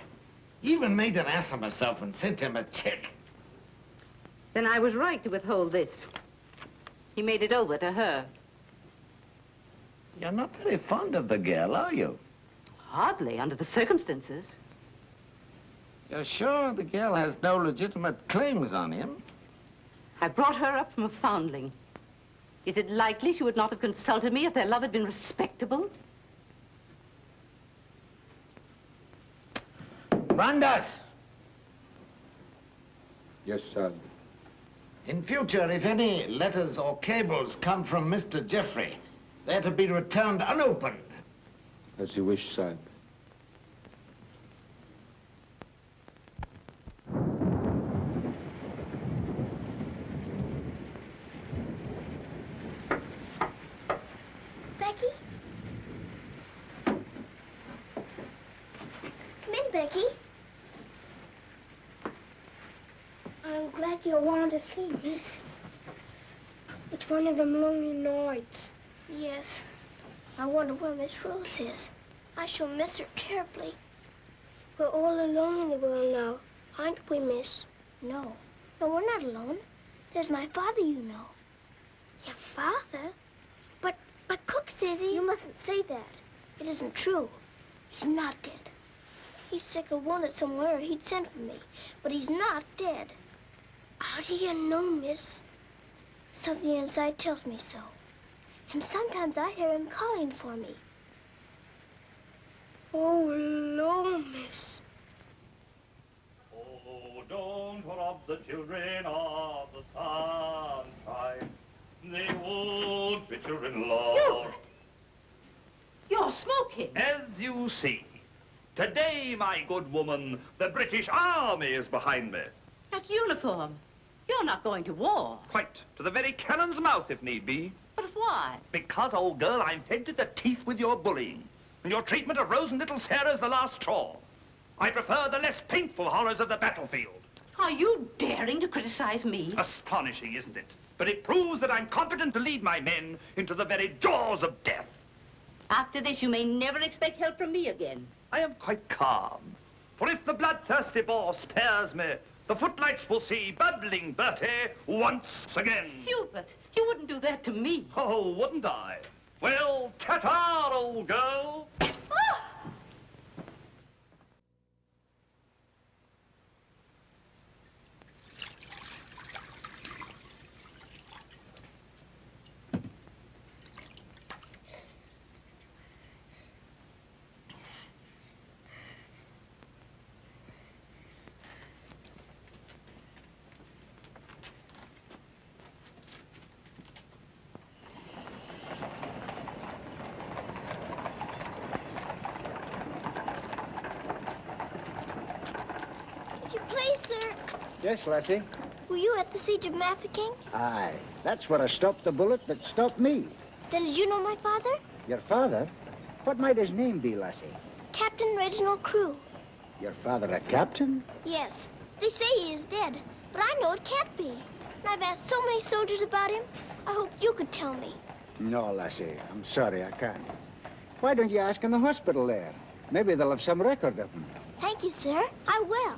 Even made an ass of myself and sent him a check. Then I was right to withhold this. He made it over to her. You're not very fond of the girl, are you? Hardly, under the circumstances. You're sure the girl has no legitimate claims on him? I brought her up from a foundling. Is it likely she would not have consulted me if their love had been respectable? Brandas! Yes, sir. In future, if any letters or cables come from Mr. Geoffrey, they're to be returned unopened. As you wish, sir. Becky? Come in, Becky. I'm glad you want to sleep, miss. It's one of them lonely nights. Yes. I wonder where Miss Rose is. I shall miss her terribly. We're all alone in the world now, aren't we, miss? No. No, we're not alone. There's my father, you know. Your father? But Cook says he... You mustn't say that. It isn't true. He's not dead. He's sick or wounded somewhere, or he'd send for me. But he's not dead. How do you know, miss? Something inside tells me so. And sometimes I hear him calling for me. Oh, Lord, miss. Oh, don't rob the children of the sunshine. They won't fit your in-law. You're smoking. As you see, today, my good woman, the British Army is behind me. That uniform. You're not going to war. Quite. To the very cannon's mouth, if need be. But why? Because, old girl, I'm fed to the teeth with your bullying. And your treatment of Rose and little Sarah's the last straw. I prefer the less painful horrors of the battlefield. Are you daring to criticize me? Astonishing, isn't it? But it proves that I'm competent to lead my men into the very jaws of death. After this, you may never expect help from me again. I am quite calm. For if the bloodthirsty Boer spares me, the footlights will see bubbling Bertie once again. Hubert, you wouldn't do that to me. Oh, wouldn't I? Well, ta-ta, old girl. Yes, Lassie? Were you at the Siege of Mafeking? Aye. That's where I stopped the bullet that stopped me. Then did you know my father? Your father? What might his name be, Lassie? Captain Reginald Crewe. Your father a captain? Yes. They say he is dead, but I know it can't be. And I've asked so many soldiers about him. I hope you could tell me. No, Lassie. I'm sorry, I can't. Why don't you ask in the hospital there? Maybe they'll have some record of him. Thank you, sir. I will.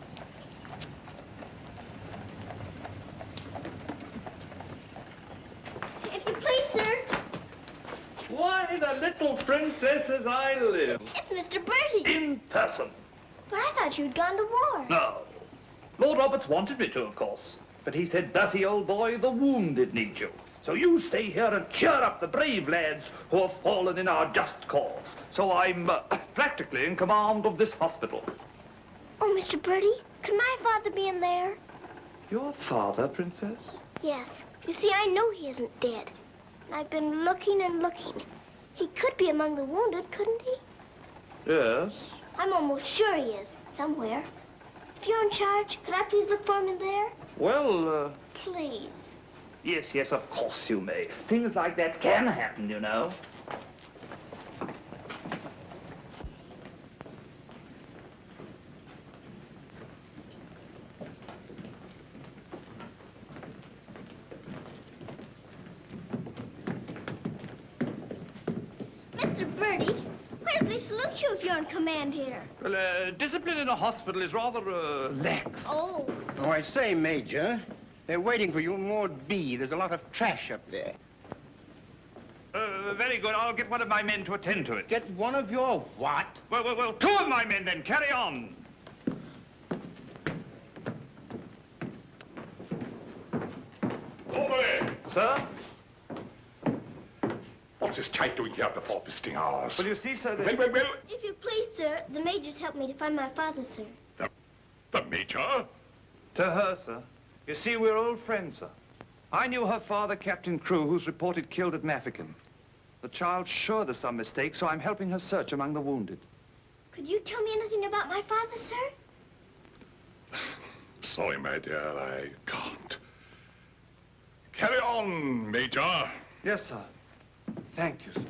If you please, sir. Why, the little princess as I live. It's Mr. Bertie. In person. But I thought you'd gone to war. No. Lord Roberts wanted me to, of course. But he said, "Dirty old boy, the wounded need you. So you stay here and cheer up the brave lads who have fallen in our just cause." So I'm practically in command of this hospital. Oh, Mr. Birdie, could my father be in there? Your father, Princess? Yes. You see, I know he isn't dead. And I've been looking and looking. He could be among the wounded, couldn't he? Yes. I'm almost sure he is, somewhere. If you're in charge, could I please look for him in there? Well, Please. yes, yes, of course you may. Things like that can happen, you know. Mr. Birdie, why do they salute you if you're in command here? Well, discipline in a hospital is rather, lax. Oh. Oh, I say, Major, they're waiting for you in Ward B. There's a lot of trash up there. Very good. I'll get one of my men to attend to it. Get one of your what? Well, two of my men then. Carry on. Over there. Sir? What's this type doing here before visiting hours? Well, you see, sir, Well. If you please, sir, the Major's helped me to find my father, sir. The Major? To her, sir. You see, we're old friends, sir. I knew her father, Captain Crew, who's reported killed at Mafeking. The child's sure there's some mistake, so I'm helping her search among the wounded. Could you tell me anything about my father, sir? Sorry, my dear, I can't. Carry on, Major. Yes, sir. Thank you, sir.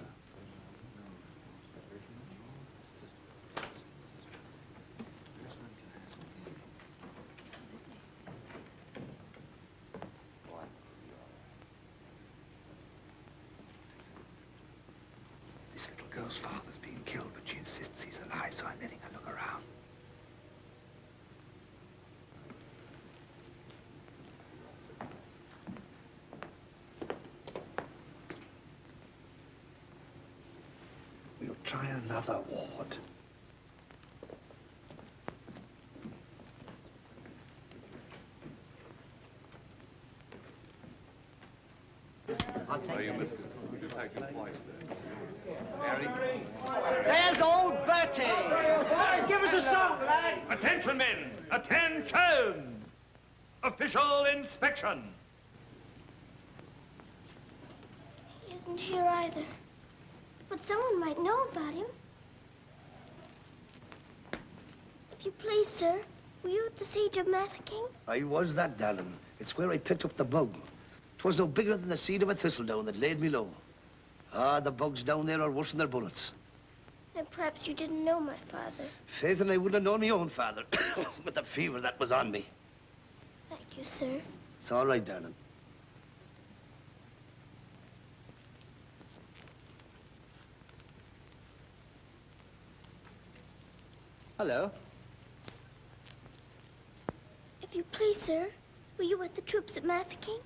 This little girl's father's been killed, but she insists he's alive, so I'm letting her look around. We'll try another ward. There's old Bertie. Give us a song, lad. Attention, men! Attention! Official inspection. He isn't here either. But someone might know about him. If you please, sir, were you at the Siege of Mafeking? I was that, darling. It's where I picked up the bug. 'Twas no bigger than the seed of a thistledown that laid me low. Ah, the bugs down there are worse than their bullets. Then perhaps you didn't know my father. Faith, and I wouldn't have known my own father with the fever that was on me. Thank you, sir. It's all right, darling. Hello. If you please, sir, were you with the troops at Mafeking?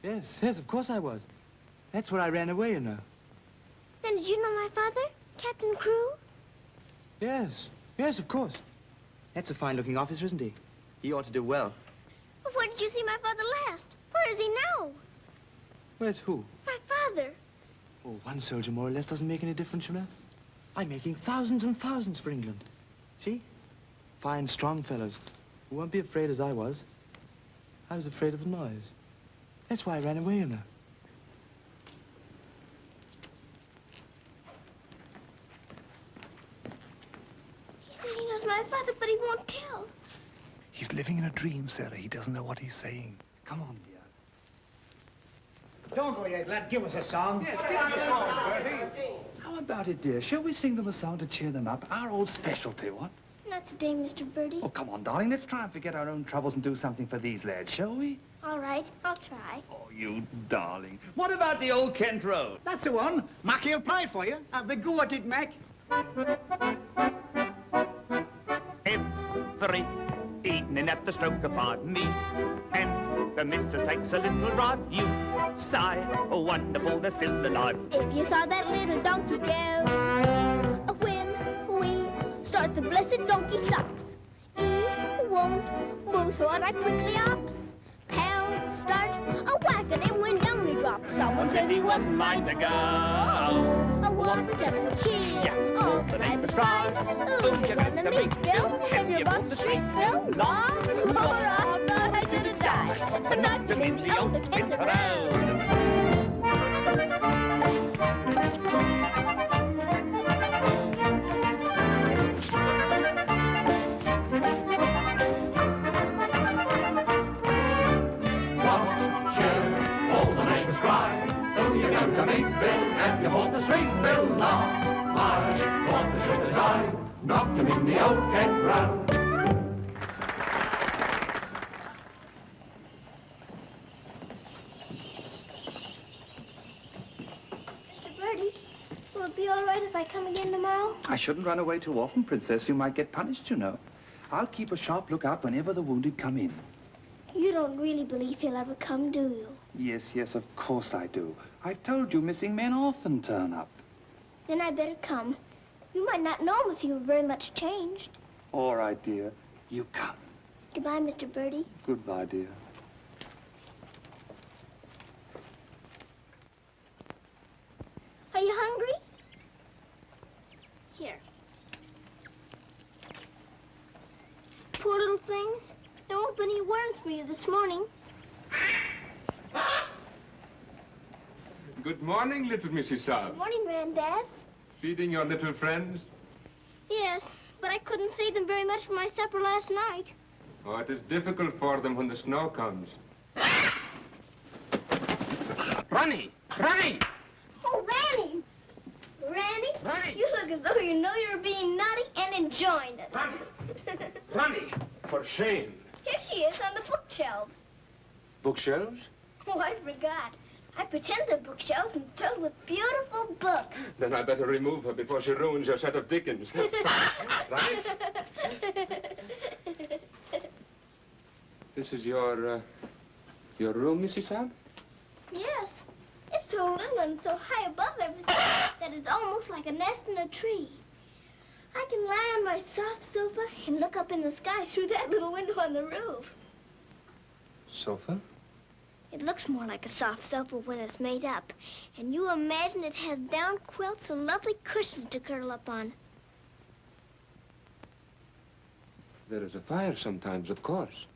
Yes, of course I was. That's where I ran away, you know. Then did you know my father, Captain Crew? Yes, of course. That's a fine-looking officer, isn't he? He ought to do well. But where did you see my father last? Where is he now? Where's who? My father. Oh, one soldier more or less doesn't make any difference, you know. I'm making thousands and thousands for England. See? Fine, strong fellows who won't be afraid as I was. I was afraid of the noise. That's why I ran away, you know. He said he knows my father, but he won't tell. He's living in a dream, Sarah. He doesn't know what he's saying. Come on, dear. Don't go yet, lad. Give us a song. Yes, give us a song, Bertie. How about it, dear? Shall we sing them a song to cheer them up? Our old specialty, what? Not today, Mr. Birdie. Oh, come on, darling. Let's try and forget our own troubles and do something for these lads, shall we? All right, I'll try. Oh, you darling. What about the old Kent Road? That's the one. Mackie'll play for you. Have a go at it, Mac. Every evening at the stroke of 5, me and the missus takes a little drive. You sigh, oh wonderful, they're still alive. If you saw that little donkey go, when we start, the blessed donkey stops. He won't move, so I quickly ups. Pound false start. A whack and it went down, he dropped. Someone said he wasn't mine to go. A water tea, all the neighbors cried. Ooh, you're gonna meet Bill, have your butt street, Bill. Law, or I thought I should have died. But not to me, the older kids around. To meet Bill, and you hold the street, Bill, law. I thought I should have died, knocked him in the old Kent round. Mr. Birdie, will it be all right if I come again tomorrow? I shouldn't run away too often, Princess. You might get punished, you know. I'll keep a sharp lookout whenever the wounded come in. You don't really believe he'll ever come, do you? Yes, of course I do. I've told you missing men often turn up. Then I better come. You might not know him if he were very much changed. All right, dear. You come. Goodbye, Mr. Birdie. Goodbye, dear. Are you hungry? Here. Poor little things. There won't be any worms for you this morning. Good morning, little Mrs. Saab. Good morning, Grandaz. Feeding your little friends? Yes, but I couldn't save them very much for my supper last night. Oh, it is difficult for them when the snow comes. Ronnie! Ronnie! Oh, Ranny! Ranny, you look as though you know you're being naughty and enjoying it. Ronnie! For shame. Here she is on the bookshelves. Bookshelves? Oh, I forgot. I pretend they're bookshelves and filled with beautiful books. Then I better remove her before she ruins your set of Dickens. Right? This is your room, Mrs. Saab? Yes. It's so little and so high above everything that it's almost like a nest in a tree. I can lie on my soft sofa and look up in the sky through that little window on the roof. Sofa? It looks more like a soft sofa when it's made up. And you imagine it has down quilts and lovely cushions to curl up on. There is a fire sometimes, of course.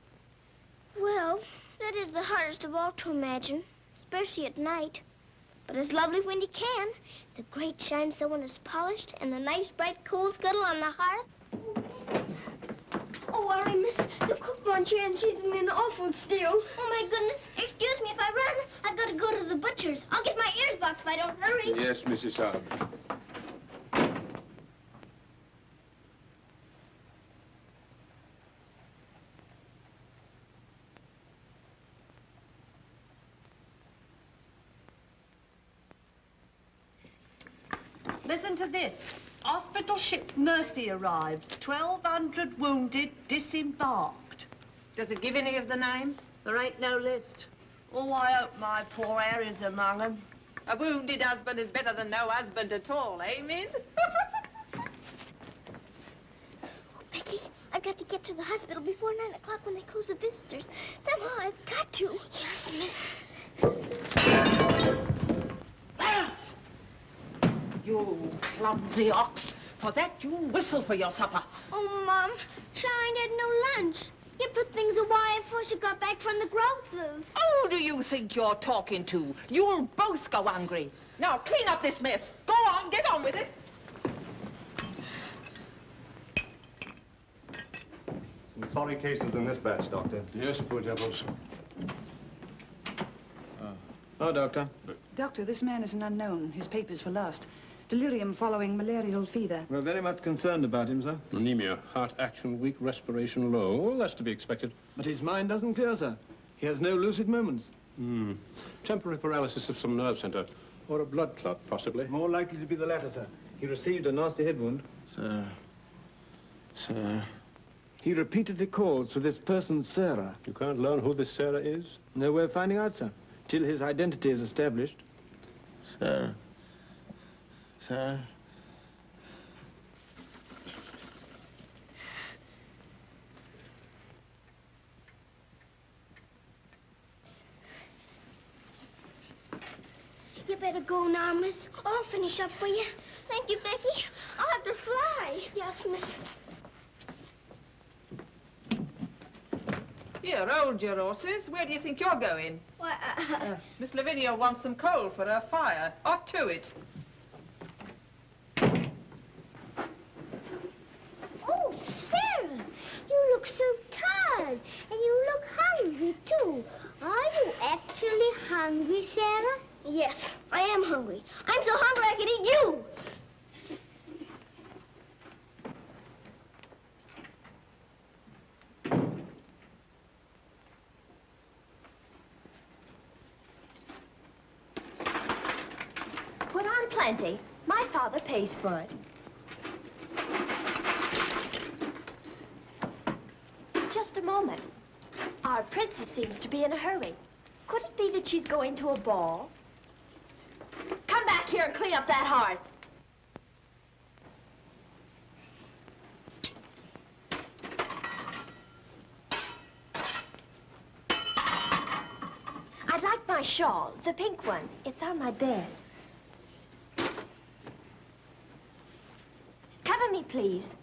Well, that is the hardest of all to imagine, especially at night. But it's lovely when you can. The grate shines so when it's polished, and the nice bright coal scuttle on the hearth. Oh, worry, miss. The cook wants you, and she's in an awful stew. Oh, my goodness. Excuse me if I run. I've got to go to the butcher's. I'll get my ears boxed if I don't hurry. Yes, Mrs. Saab. Listen to this. Hospital ship Mercy arrives. 1,200 wounded disembarked. Does it give any of the names? There ain't no list. Oh, I hope my poor Harry's among them. A wounded husband is better than no husband at all, eh, Min? Becky, I've got to get to the hospital before 9 o'clock when they close the visitors. Somehow I've got to. Yes, miss. You clumsy ox. For that, you whistle for your supper. Oh, Mom, Shine had no lunch. You put things away before she got back from the grocer's. Who do you think you're talking to? You'll both go hungry. Now, clean up this mess. Go on, get on with it. Some sorry cases in this batch, Doctor. Yes, poor devils. Oh, Doctor. Doctor, this man is an unknown. His papers were lost. Delirium following malarial fever. We're very much concerned about him, sir. Anemia, heart action weak, respiration low. Well, that's to be expected. But his mind doesn't clear, sir. He has no lucid moments. Temporary paralysis of some nerve center. Or a blood clot, possibly. More likely to be the latter, sir. He received a nasty head wound. Sir. He repeatedly calls for this person, Sarah. You can't learn who this Sarah is? No way of finding out, sir. Till his identity is established. Sir. better go now, miss. I'll finish up for you. Thank you, Becky. I'll have to fly. Yes, miss. Here, hold your horses. Where do you think you're going? Why, Miss Lavinia wants some coal for her fire. Hot to it. Oh, Sarah, you look so tired, and you look hungry, too. Are you actually hungry, Sarah? Yes, I am hungry. I'm so hungry I could eat you. Put on plenty. My father pays for it. Just a moment. Our princess seems to be in a hurry. Could it be that she's going to a ball? Come back here and clean up that hearth. I'd like my shawl, the pink one. It's on my bed. Cover me, please.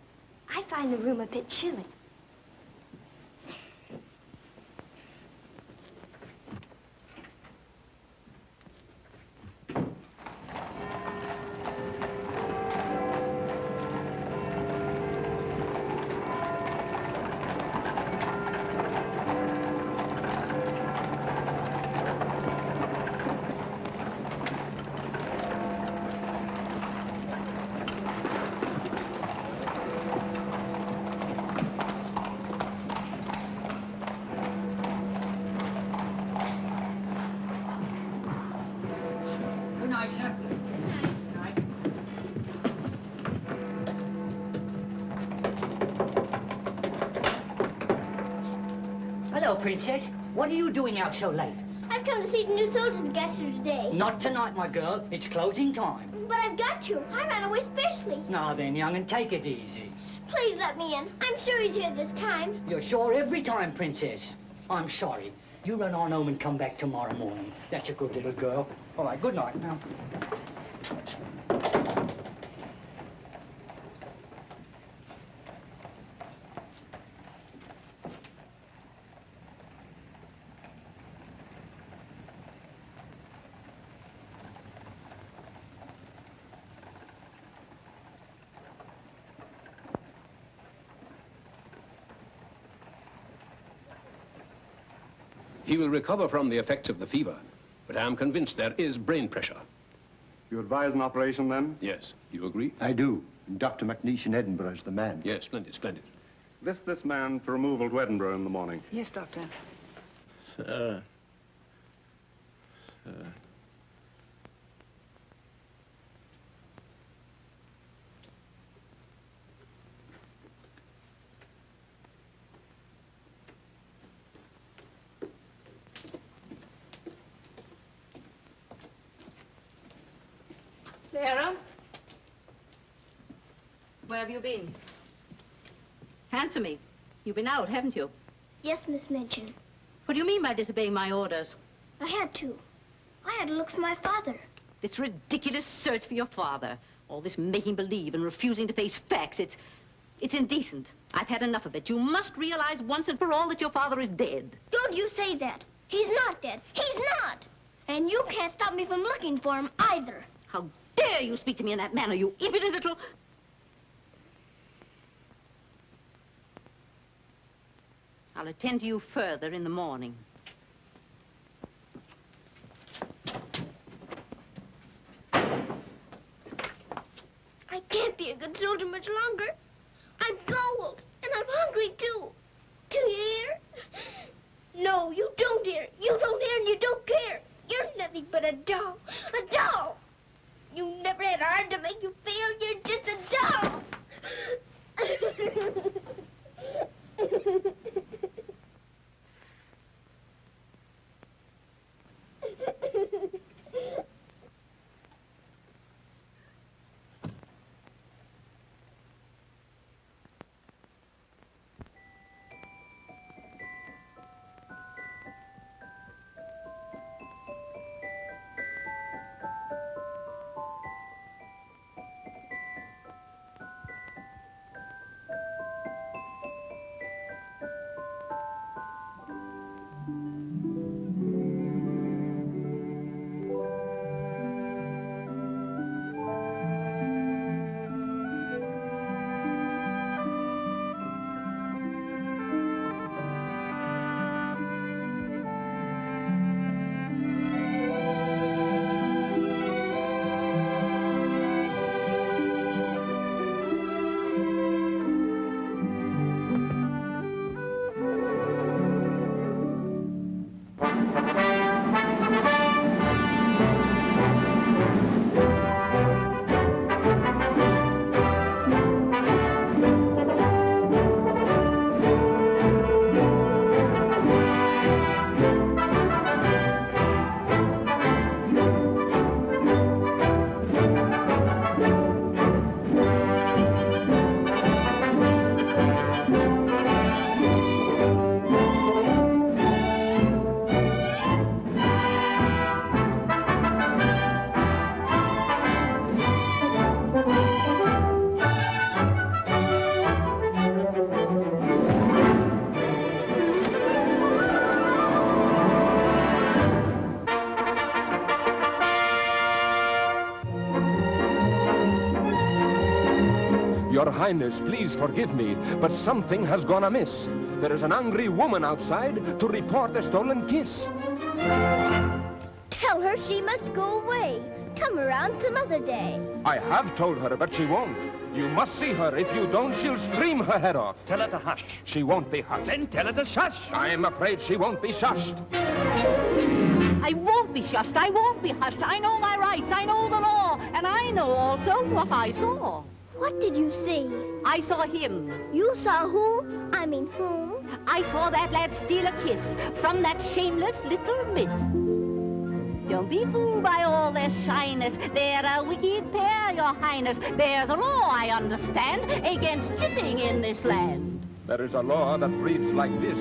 I find the room a bit chilly. Hello, Princess. What are you doing out so late? I've come to see the new soldiers that got here today. Not tonight, my girl. It's closing time. But I've got to. I ran away specially. Now then, young, and take it easy. Please let me in. I'm sure he's here this time. You're sure every time, Princess. I'm sorry. You run on home and come back tomorrow morning. That's a good little girl. All right, good night now. He will recover from the effects of the fever, but I am convinced there is brain pressure. You advise an operation, then? Yes. You agree? I do. And Dr. McNeish in Edinburgh is the man. Yes, splendid, splendid. List this man for removal to Edinburgh in the morning. Yes, Doctor. Sir. Sir. Sarah? Where have you been? Answer me. You've been out, haven't you? Yes, Miss Minchin. What do you mean by disobeying my orders? I had to. I had to look for my father. This ridiculous search for your father. All this making believe and refusing to face facts. It's indecent. I've had enough of it. You must realize once and for all that your father is dead. Don't you say that. He's not dead. He's not. And you can't stop me from looking for him either. How dare you speak to me in that manner, you impudent little... I'll attend to you further in the morning. I can't be a good soldier much longer. I'm cold, and I'm hungry, too. Do you hear? No, you don't hear. You don't hear and you don't care. You're nothing but a doll. A doll. You never had a heart to make you feel. You're just a doll. Your Highness, please forgive me, but something has gone amiss. There is an angry woman outside to report a stolen kiss. Tell her she must go away. Come around some other day. I have told her, but she won't. You must see her. If you don't, she'll scream her head off. Tell her to hush. She won't be hushed. Then tell her to shush. I'm afraid she won't be shushed. I won't be shushed. I won't be hushed. I know my rights. I know the law. And I know also what I saw. What did you see? I saw him. You saw who? I mean whom? I saw that lad steal a kiss from that shameless little miss. Don't be fooled by all their shyness. They're a wicked pair, Your Highness. There's a law, I understand, against kissing in this land. There is a law that reads like this.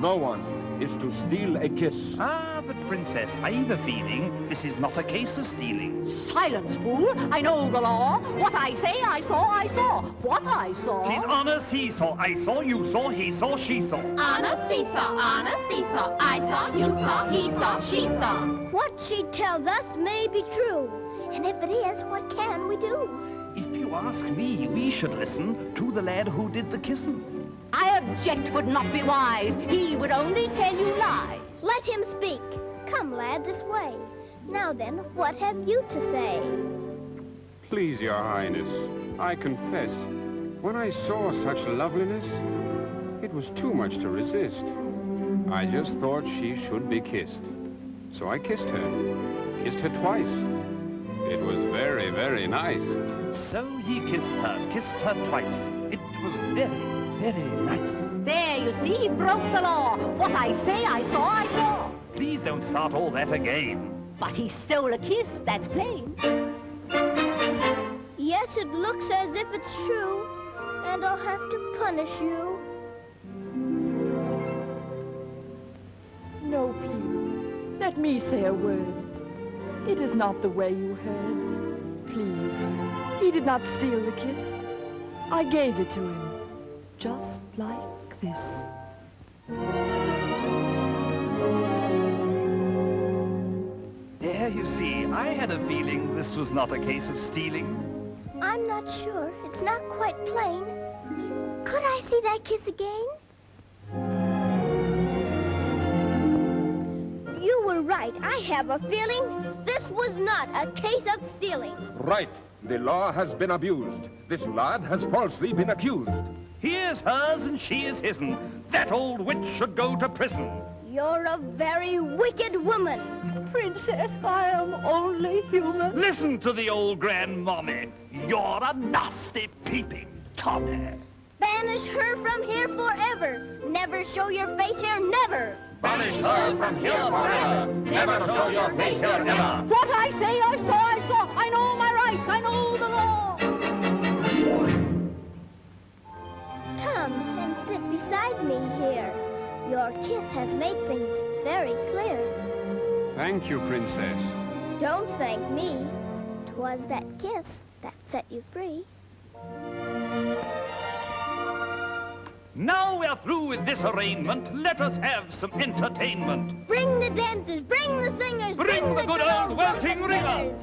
No one is to steal a kiss. Ah, but Princess, I've a feeling this is not a case of stealing. Silence, fool. I know the law. What I say, I saw, I saw. What I saw. She's on a seesaw. I saw, you saw, he saw, she saw. On a seesaw, on a seesaw. I saw, you saw, he saw, she saw. What she tells us may be true. And if it is, what can we do? If you ask me, we should listen to the lad who did the kissing. I object would not be wise. He would only tell you lies. Let him speak. Come, lad, this way. Now then, what have you to say? Please, Your Highness, I confess, when I saw such loveliness, it was too much to resist. I just thought she should be kissed. So I kissed her twice. It was very, very nice. So he kissed her twice. It was very, very nice. There, you see, he broke the law. What I say, I saw, I saw. Please don't start all that again. But he stole a kiss, that's plain. Yes, it looks as if it's true, and I'll have to punish you. No, please. Let me say a word. It is not the way you heard. Please, he did not steal the kiss. I gave it to him, just like this. There, you see, I had a feeling this was not a case of stealing. I'm not sure. It's not quite plain. Could I see that kiss again? You were right. I have a feeling this was not a case of stealing. Right. The law has been abused. This lad has falsely been accused. He is hers and she is his'n. That old witch should go to prison. You're a very wicked woman. Princess, I am only human. Listen to the old grandmommy. You're a nasty peeping Tommy. Banish her from here forever. Never show your face here, never. Banish her from here forever. Never show your face here, never. What I say, I saw, I saw. I know my rights, I know the law. Come and sit beside me here. Your kiss has made things very clear. Thank you, Princess. Don't thank me. 'Twas that kiss that set you free. Now we're through with this arraignment. Let us have some entertainment. Bring the dancers, bring the singers, bring the good old welting ringers.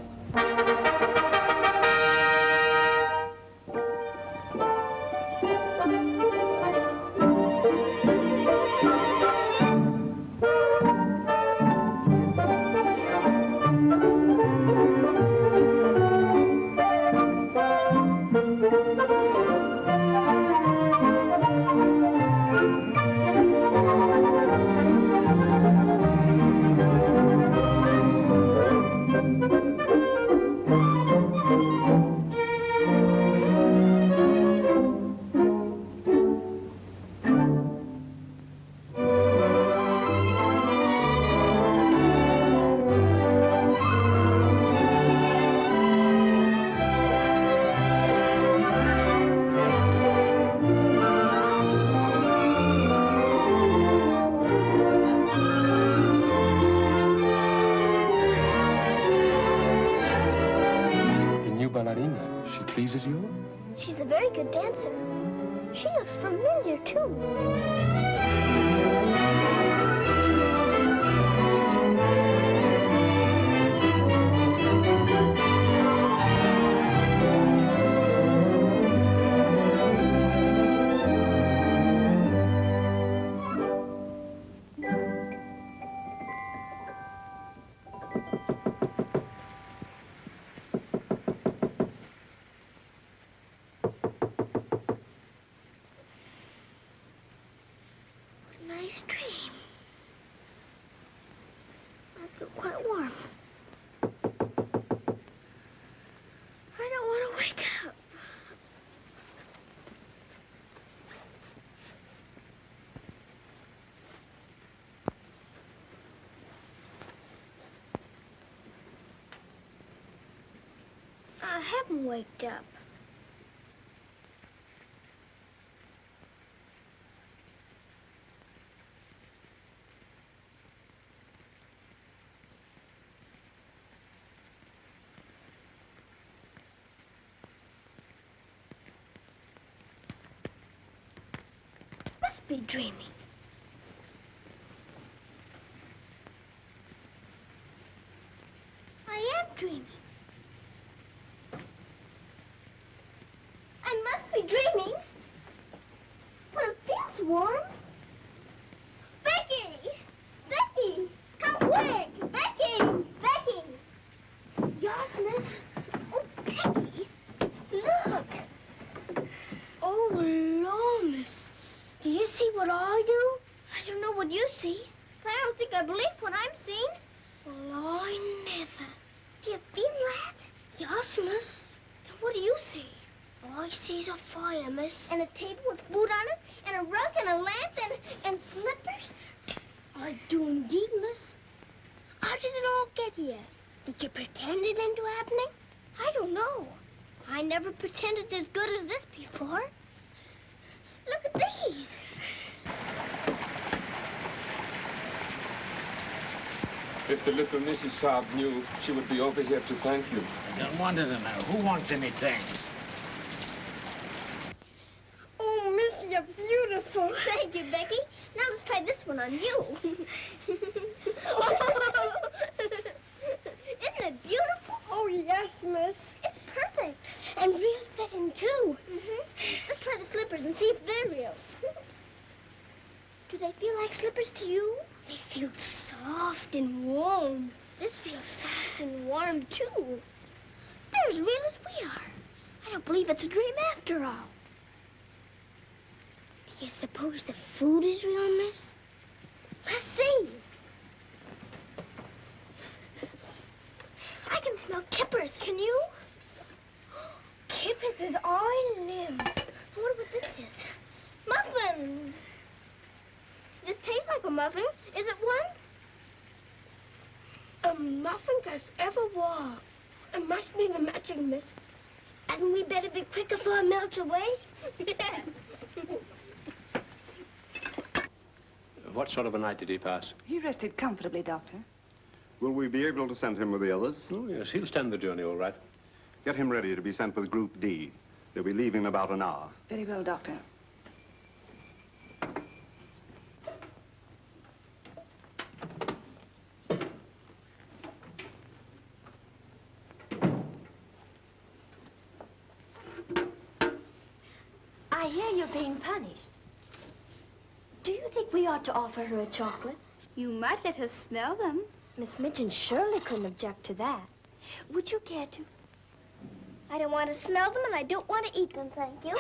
She pleases you? She's a very good dancer. She looks familiar, too. quite warm. I don't want to wake up. I haven't waked up. Must be dreaming. I am dreaming. I must be dreaming. But it feels warm. Becky! Becky! Come quick! Becky! Becky! Yes, miss. Oh, Becky! Look! Oh, Lord, miss. Do you see what I do? I don't know what you see, but I don't think I believe what I'm seeing. Well, I never. Do you feel that? Yes, miss. Then what do you see? I sees a fire, miss. And a table with food on it, and a rug, and a lamp, and slippers. I do indeed, miss. How did it all get here? Did you pretend it into happening? I don't know. I never pretended as good as this before. Look at these. If the little Mrs. Saab knew, she would be over here to thank you. I don't want to know. Who wants any thanks? Oh, miss, you're beautiful. Thank you, Becky. Now let's try this one on you. Isn't it beautiful? Oh, yes, miss. It's perfect. And real satin, too. Let's try the slippers and see if they're real. Do they feel like slippers to you? They feel soft and warm. This feels soft and warm, too. They're as real as we are. I don't believe it's a dream after all. Do you suppose the food is real, miss? Let's see. I can smell kippers, can you? Kippers is I live. I wonder what this is. Muffins! This tastes like a muffin. Is it one? A muffin as ever was. It must be the magic, miss. Hadn't we better be quick before it melts away? Yeah. What sort of a night did he pass? He rested comfortably, Doctor. Will we be able to send him with the others? Oh, yes, he'll stand the journey all right. Get him ready to be sent with Group D. They'll be leaving in about an hour. Very well, Doctor. I hear you're being punished. Do you think we ought to offer her a chocolate? You might let her smell them. Miss Mitchell surely couldn't object to that. Would you care to? I don't want to smell them, and I don't want to eat them, thank you.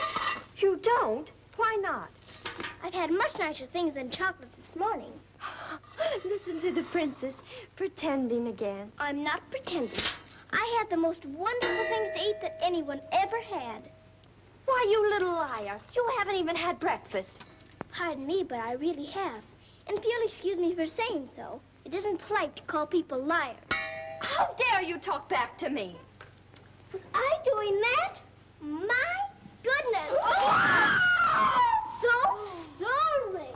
You don't? Why not? I've had much nicer things than chocolates this morning. Listen to the princess, pretending again. I'm not pretending. I had the most wonderful things to eat that anyone ever had. Why, you little liar. You haven't even had breakfast. Pardon me, but I really have. And if you'll excuse me for saying so, it isn't polite to call people liars. How dare you talk back to me? Was I doing that? My goodness. So sorry.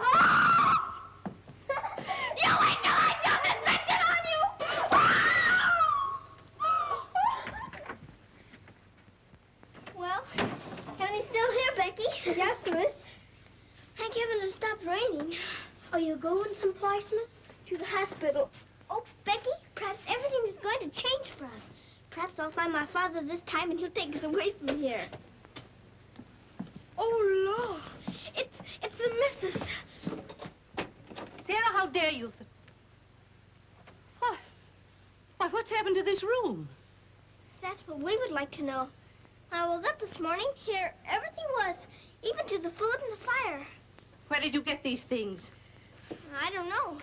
You wait till I dump this mention on you! Well, everything's still here, Becky. Yes, miss. Thank heaven it stopped raining. Are you going someplace, miss? To the hospital. Oh, Becky, perhaps everything is going to change for us. Perhaps I'll find my father this time and he'll take us away from here. Oh, Lord. It's the missus. Sarah, how dare you? Why, what's happened to this room? That's what we would like to know. When I woke up this morning, here everything was, even to the food and the fire. Where did you get these things? I don't know.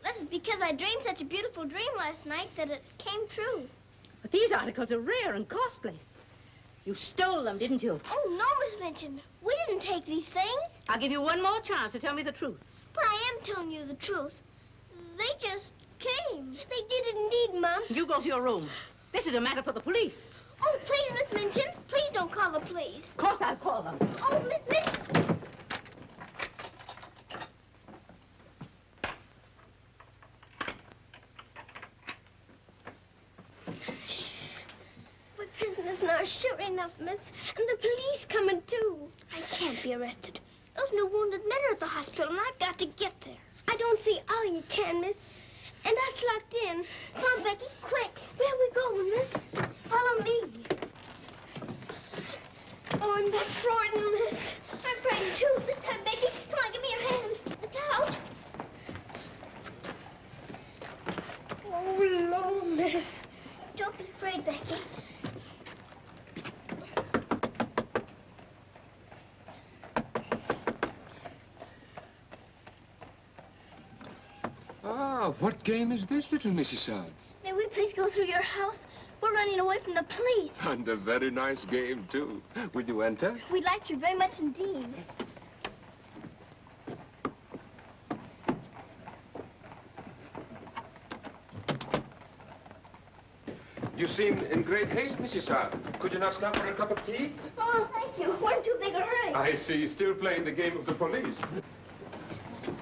Let's because I dreamed such a beautiful dream last night that it came true. But these articles are rare and costly. You stole them, didn't you? Oh, no, Miss Minchin. We didn't take these things. I'll give you one more chance to tell me the truth. But I am telling you the truth. They just came. They did indeed, Mom. You go to your room. This is a matter for the police. Oh, please, Miss Minchin. Please don't call the police. Of course I'll call them. Oh, Miss Minchin. We're prisoners now, sure enough, miss. And the police coming, too. I can't be arrested. Those new wounded men are at the hospital, and I've got to get there. I don't see how you can, miss. And us locked in. Come on, Becky, quick. Where we going, miss? Follow me. Oh, I'm that frightened, miss. I'm frightened, too. This time, Becky. Come on, give me your hand. Look out. Oh, Lord, miss. Don't be afraid, Becky. Ah, what game is this, little Mrs. Suggs? May we please go through your house? We're running away from the police. And a very nice game, too. Will you enter? We'd like to very much indeed. You seem in great haste, Mrs. Suggs. Could you not stop for a cup of tea? Oh, thank you. We're in too big a hurry. I see. Still playing the game of the police.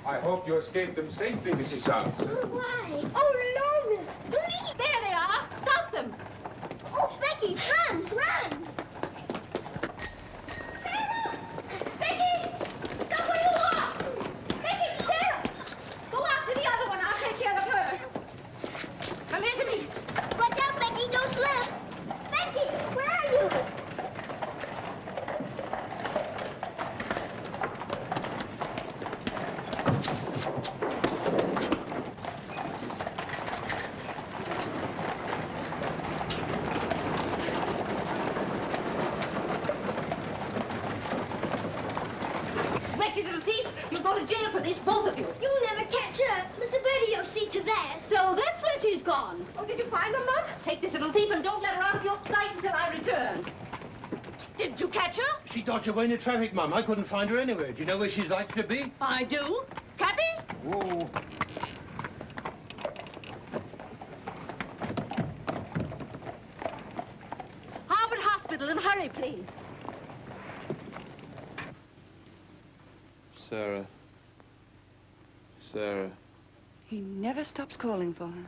I hope you escaped them safely, Mrs. Suggs. Oh, why? Oh, no, miss. Please. There they are. Stop them. Oh, Becky, run, run. Sarah! Becky! Stop where you are! Becky, Sarah! Go after the other one. I'll take care of her. Come here to me. Watch out, Becky. Don't slip. Becky, where are you? Wretched little thief. You'll go to jail for this, both of you. You'll never catch her. Mr. Birdie will see to that. So that's where she's gone. Oh, did you find them, Mom? Take this little thief and don't let her out of your sight until I return. Didn't you catch her? She dodged away in the traffic, Mum. I couldn't find her anywhere. Do you know where she's likely to be? I do. Cappy? Whoa. Harvard Hospital, and hurry, please. Sarah. Sarah. He never stops calling for her.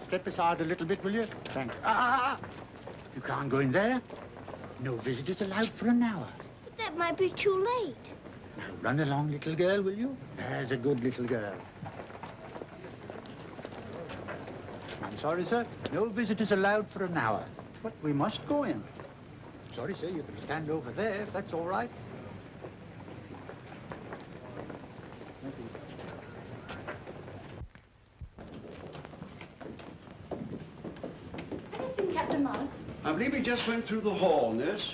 Step aside a little bit, will you? Thanks. You can't go in there. No visitors allowed for an hour. But that might be too late. Now, run along, little girl, will you? There's a good little girl. I'm sorry, sir. No visitors allowed for an hour. But we must go in. Sorry, sir. You can stand over there, if that's all right. Thank you. Have you seen Captain Morris? I believe he just went through the hall, nurse.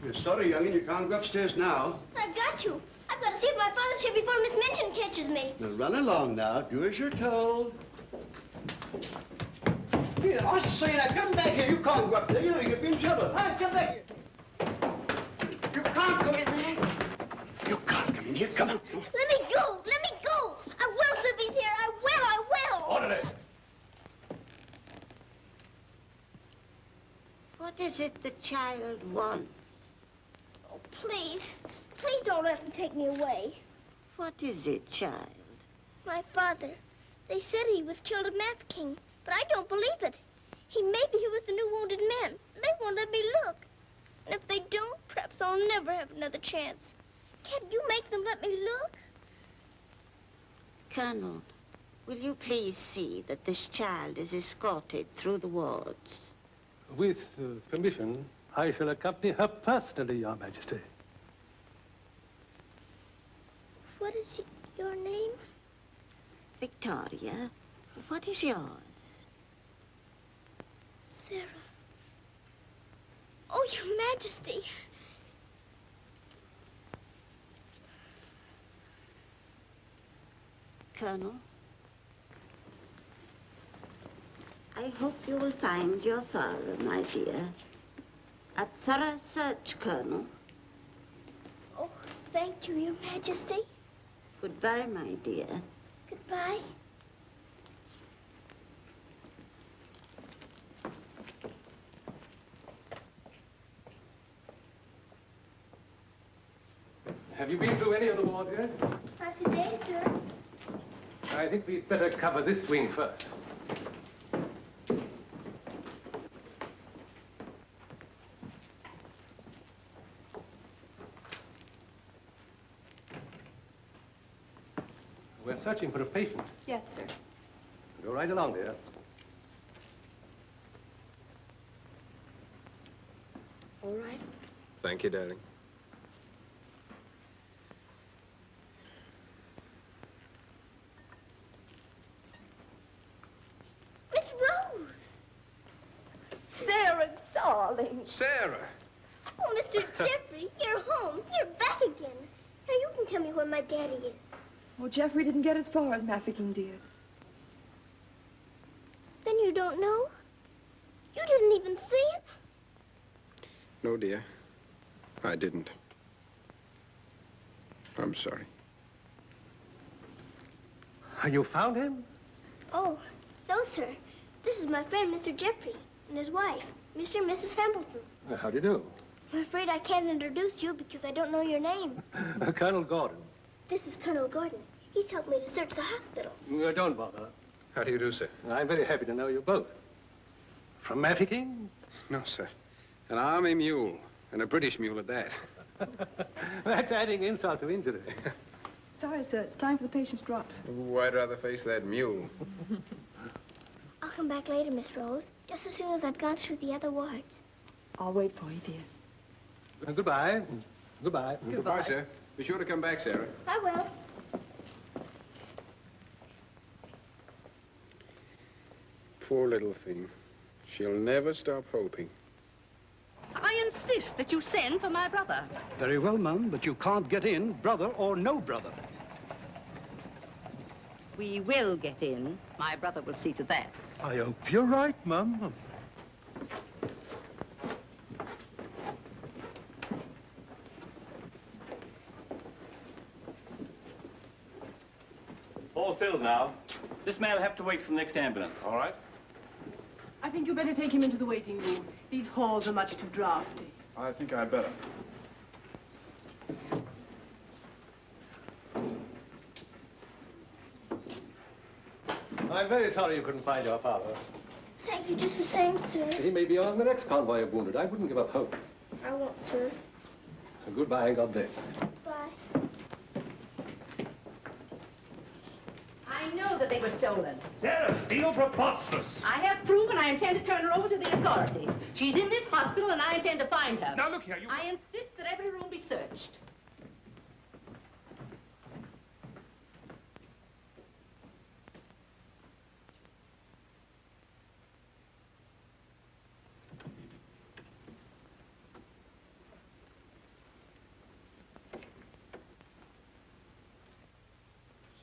You're sorry, young'un, you can't go upstairs now. I've got you. I've got to see if my father's here before Miss Minchin catches me. Now run along now. Do as you're told. Here, I say now, come back here. You can't go up there. You know you'll be in trouble. Hi, come back here. You can't go in there. You can't come in here. Come on. Let me go. Let me go. I will, sir, if he's here. I will. I will. Orderly. What is it the child wants? Oh, please. Please don't let him take me away. What is it, child? My father. They said he was killed at Mafeking, but I don't believe it. He may be here with the new wounded men. They won't let me look. And if they don't, perhaps I'll never have another chance. Can't you make them let me look? Colonel, will you please see that this child is escorted through the wards? With permission, I shall accompany her personally, Your Majesty. What is your name? Victoria, what is yours? Sarah. Oh, Your Majesty. Colonel, I hope you will find your father, my dear. A thorough search, Colonel. Oh, thank you, Your Majesty. Goodbye, my dear. Goodbye. Have you been through any of the wards yet? Not today, sir. I think we'd better cover this wing first. We're searching for a patient. Yes, sir. Go right along, dear. All right. Thank you, darling. Miss Rose! Sarah, darling. Sarah! Oh, Mr. Jeffrey, you're home. You're back again. Now you can tell me where my daddy is. Oh, Jeffrey didn't get as far as Mafeking, dear. Then you don't know? You didn't even see it? No, dear. I didn't. I'm sorry. You found him? Oh, no, sir. This is my friend, Mr. Jeffrey, and his wife, Mr. and Mrs. Hamilton. How do you do? I'm afraid I can't introduce you because I don't know your name. Colonel Gordon. This is Colonel Gordon. He's helped me to search the hospital. Don't bother. How do you do, sir? I'm very happy to know you both. From Mafeking? No, sir. An army mule, and a British mule at that. That's adding insult to injury. Sorry, sir. It's time for the patient's drops. Oh, I'd rather face that mule. I'll come back later, Miss Rose, just as soon as I've gone through the other wards. I'll wait for you, dear. Goodbye. Goodbye. Goodbye, sir. Be sure to come back, Sarah. I will. Poor little thing. She'll never stop hoping. I insist that you send for my brother. Very well, Mum, but you can't get in, brother or no brother. We will get in. My brother will see to that. I hope you're right, Mum. All filled now. This man will have to wait for the next ambulance. All right. I think you better take him into the waiting room. These halls are much too drafty. I think I'd better. I'm very sorry you couldn't find your father. Thank you just the same, sir. He may be on the next convoy of wounded. I wouldn't give up hope. I won't, sir. Goodbye and God bless. Bye. I know that they were stolen. Sarah, steal preposterous. I have proof, and I intend to turn her over to the authorities. She's in this hospital, and I intend to find her. Now, look here, you... I insist that every room be searched.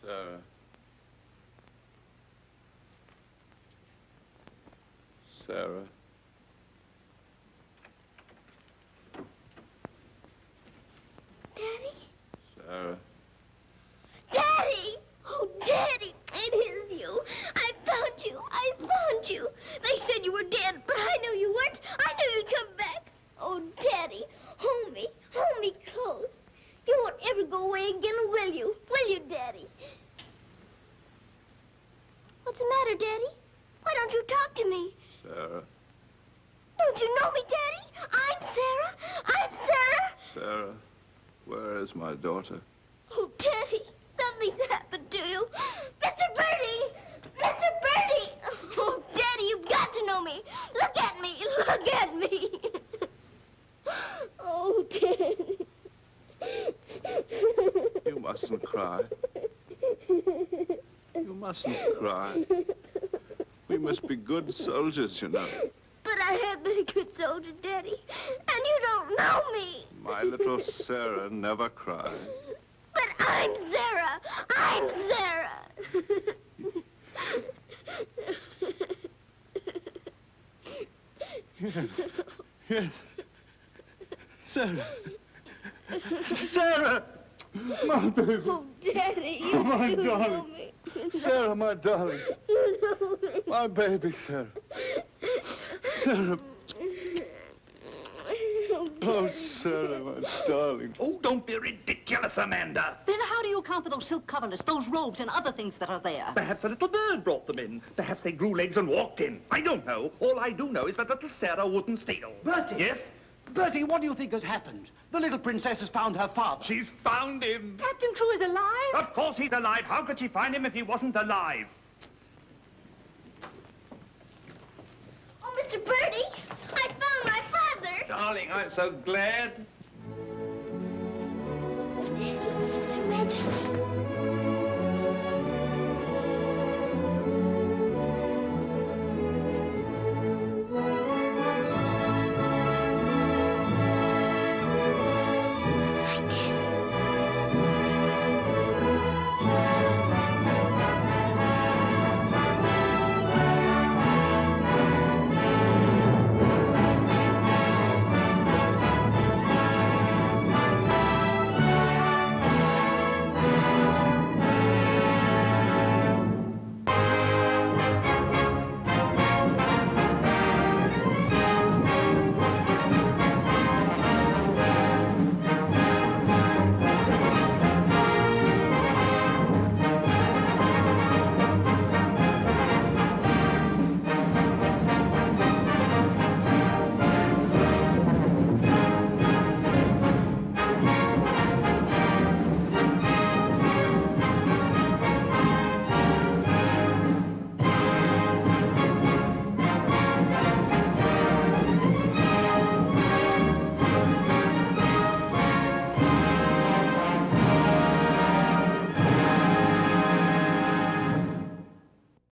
Sarah. Sarah. Daddy? Sarah. Daddy! Oh, Daddy, it is you. I found you. I found you. They said you were dead, but I knew you weren't. I knew you'd come back. Oh, Daddy, hold me close. You won't ever go away again, will you? Will you, Daddy? What's the matter, Daddy? Why don't you talk to me? Sarah. Don't you know me, Daddy? I'm Sarah. I'm Sarah. Sarah, where is my daughter? Oh, Daddy, something's happened to you. Mr. Birdie! Mr. Birdie! Oh, Daddy, you've got to know me. Look at me. Look at me. Oh, Daddy. You mustn't cry. You mustn't cry. We must be good soldiers, you know. But I have been a good soldier, Daddy, and you don't know me. My little Sarah never cries. But I'm Sarah. I'm Sarah. Yes. Yes. Sarah. Sarah! My baby. Oh, Daddy, you Oh, my do darling. know me. Sarah, my darling. You know me. My baby, Sarah. Sarah. Oh, Sarah, my darling. Oh, don't be ridiculous, Amanda. Then how do you account for those silk coverlets, those robes, and other things that are there? Perhaps a little bird brought them in. Perhaps they grew legs and walked in. I don't know. All I do know is that little Sarah wouldn't steal. Bertie! Yes? Bertie, what do you think has happened? The little princess has found her father. She's found him. Captain Crewe is alive? Of course he's alive. How could she find him if he wasn't alive? Oh, Mr. Birdie, I found my father. Darling, I'm so glad. Your Majesty.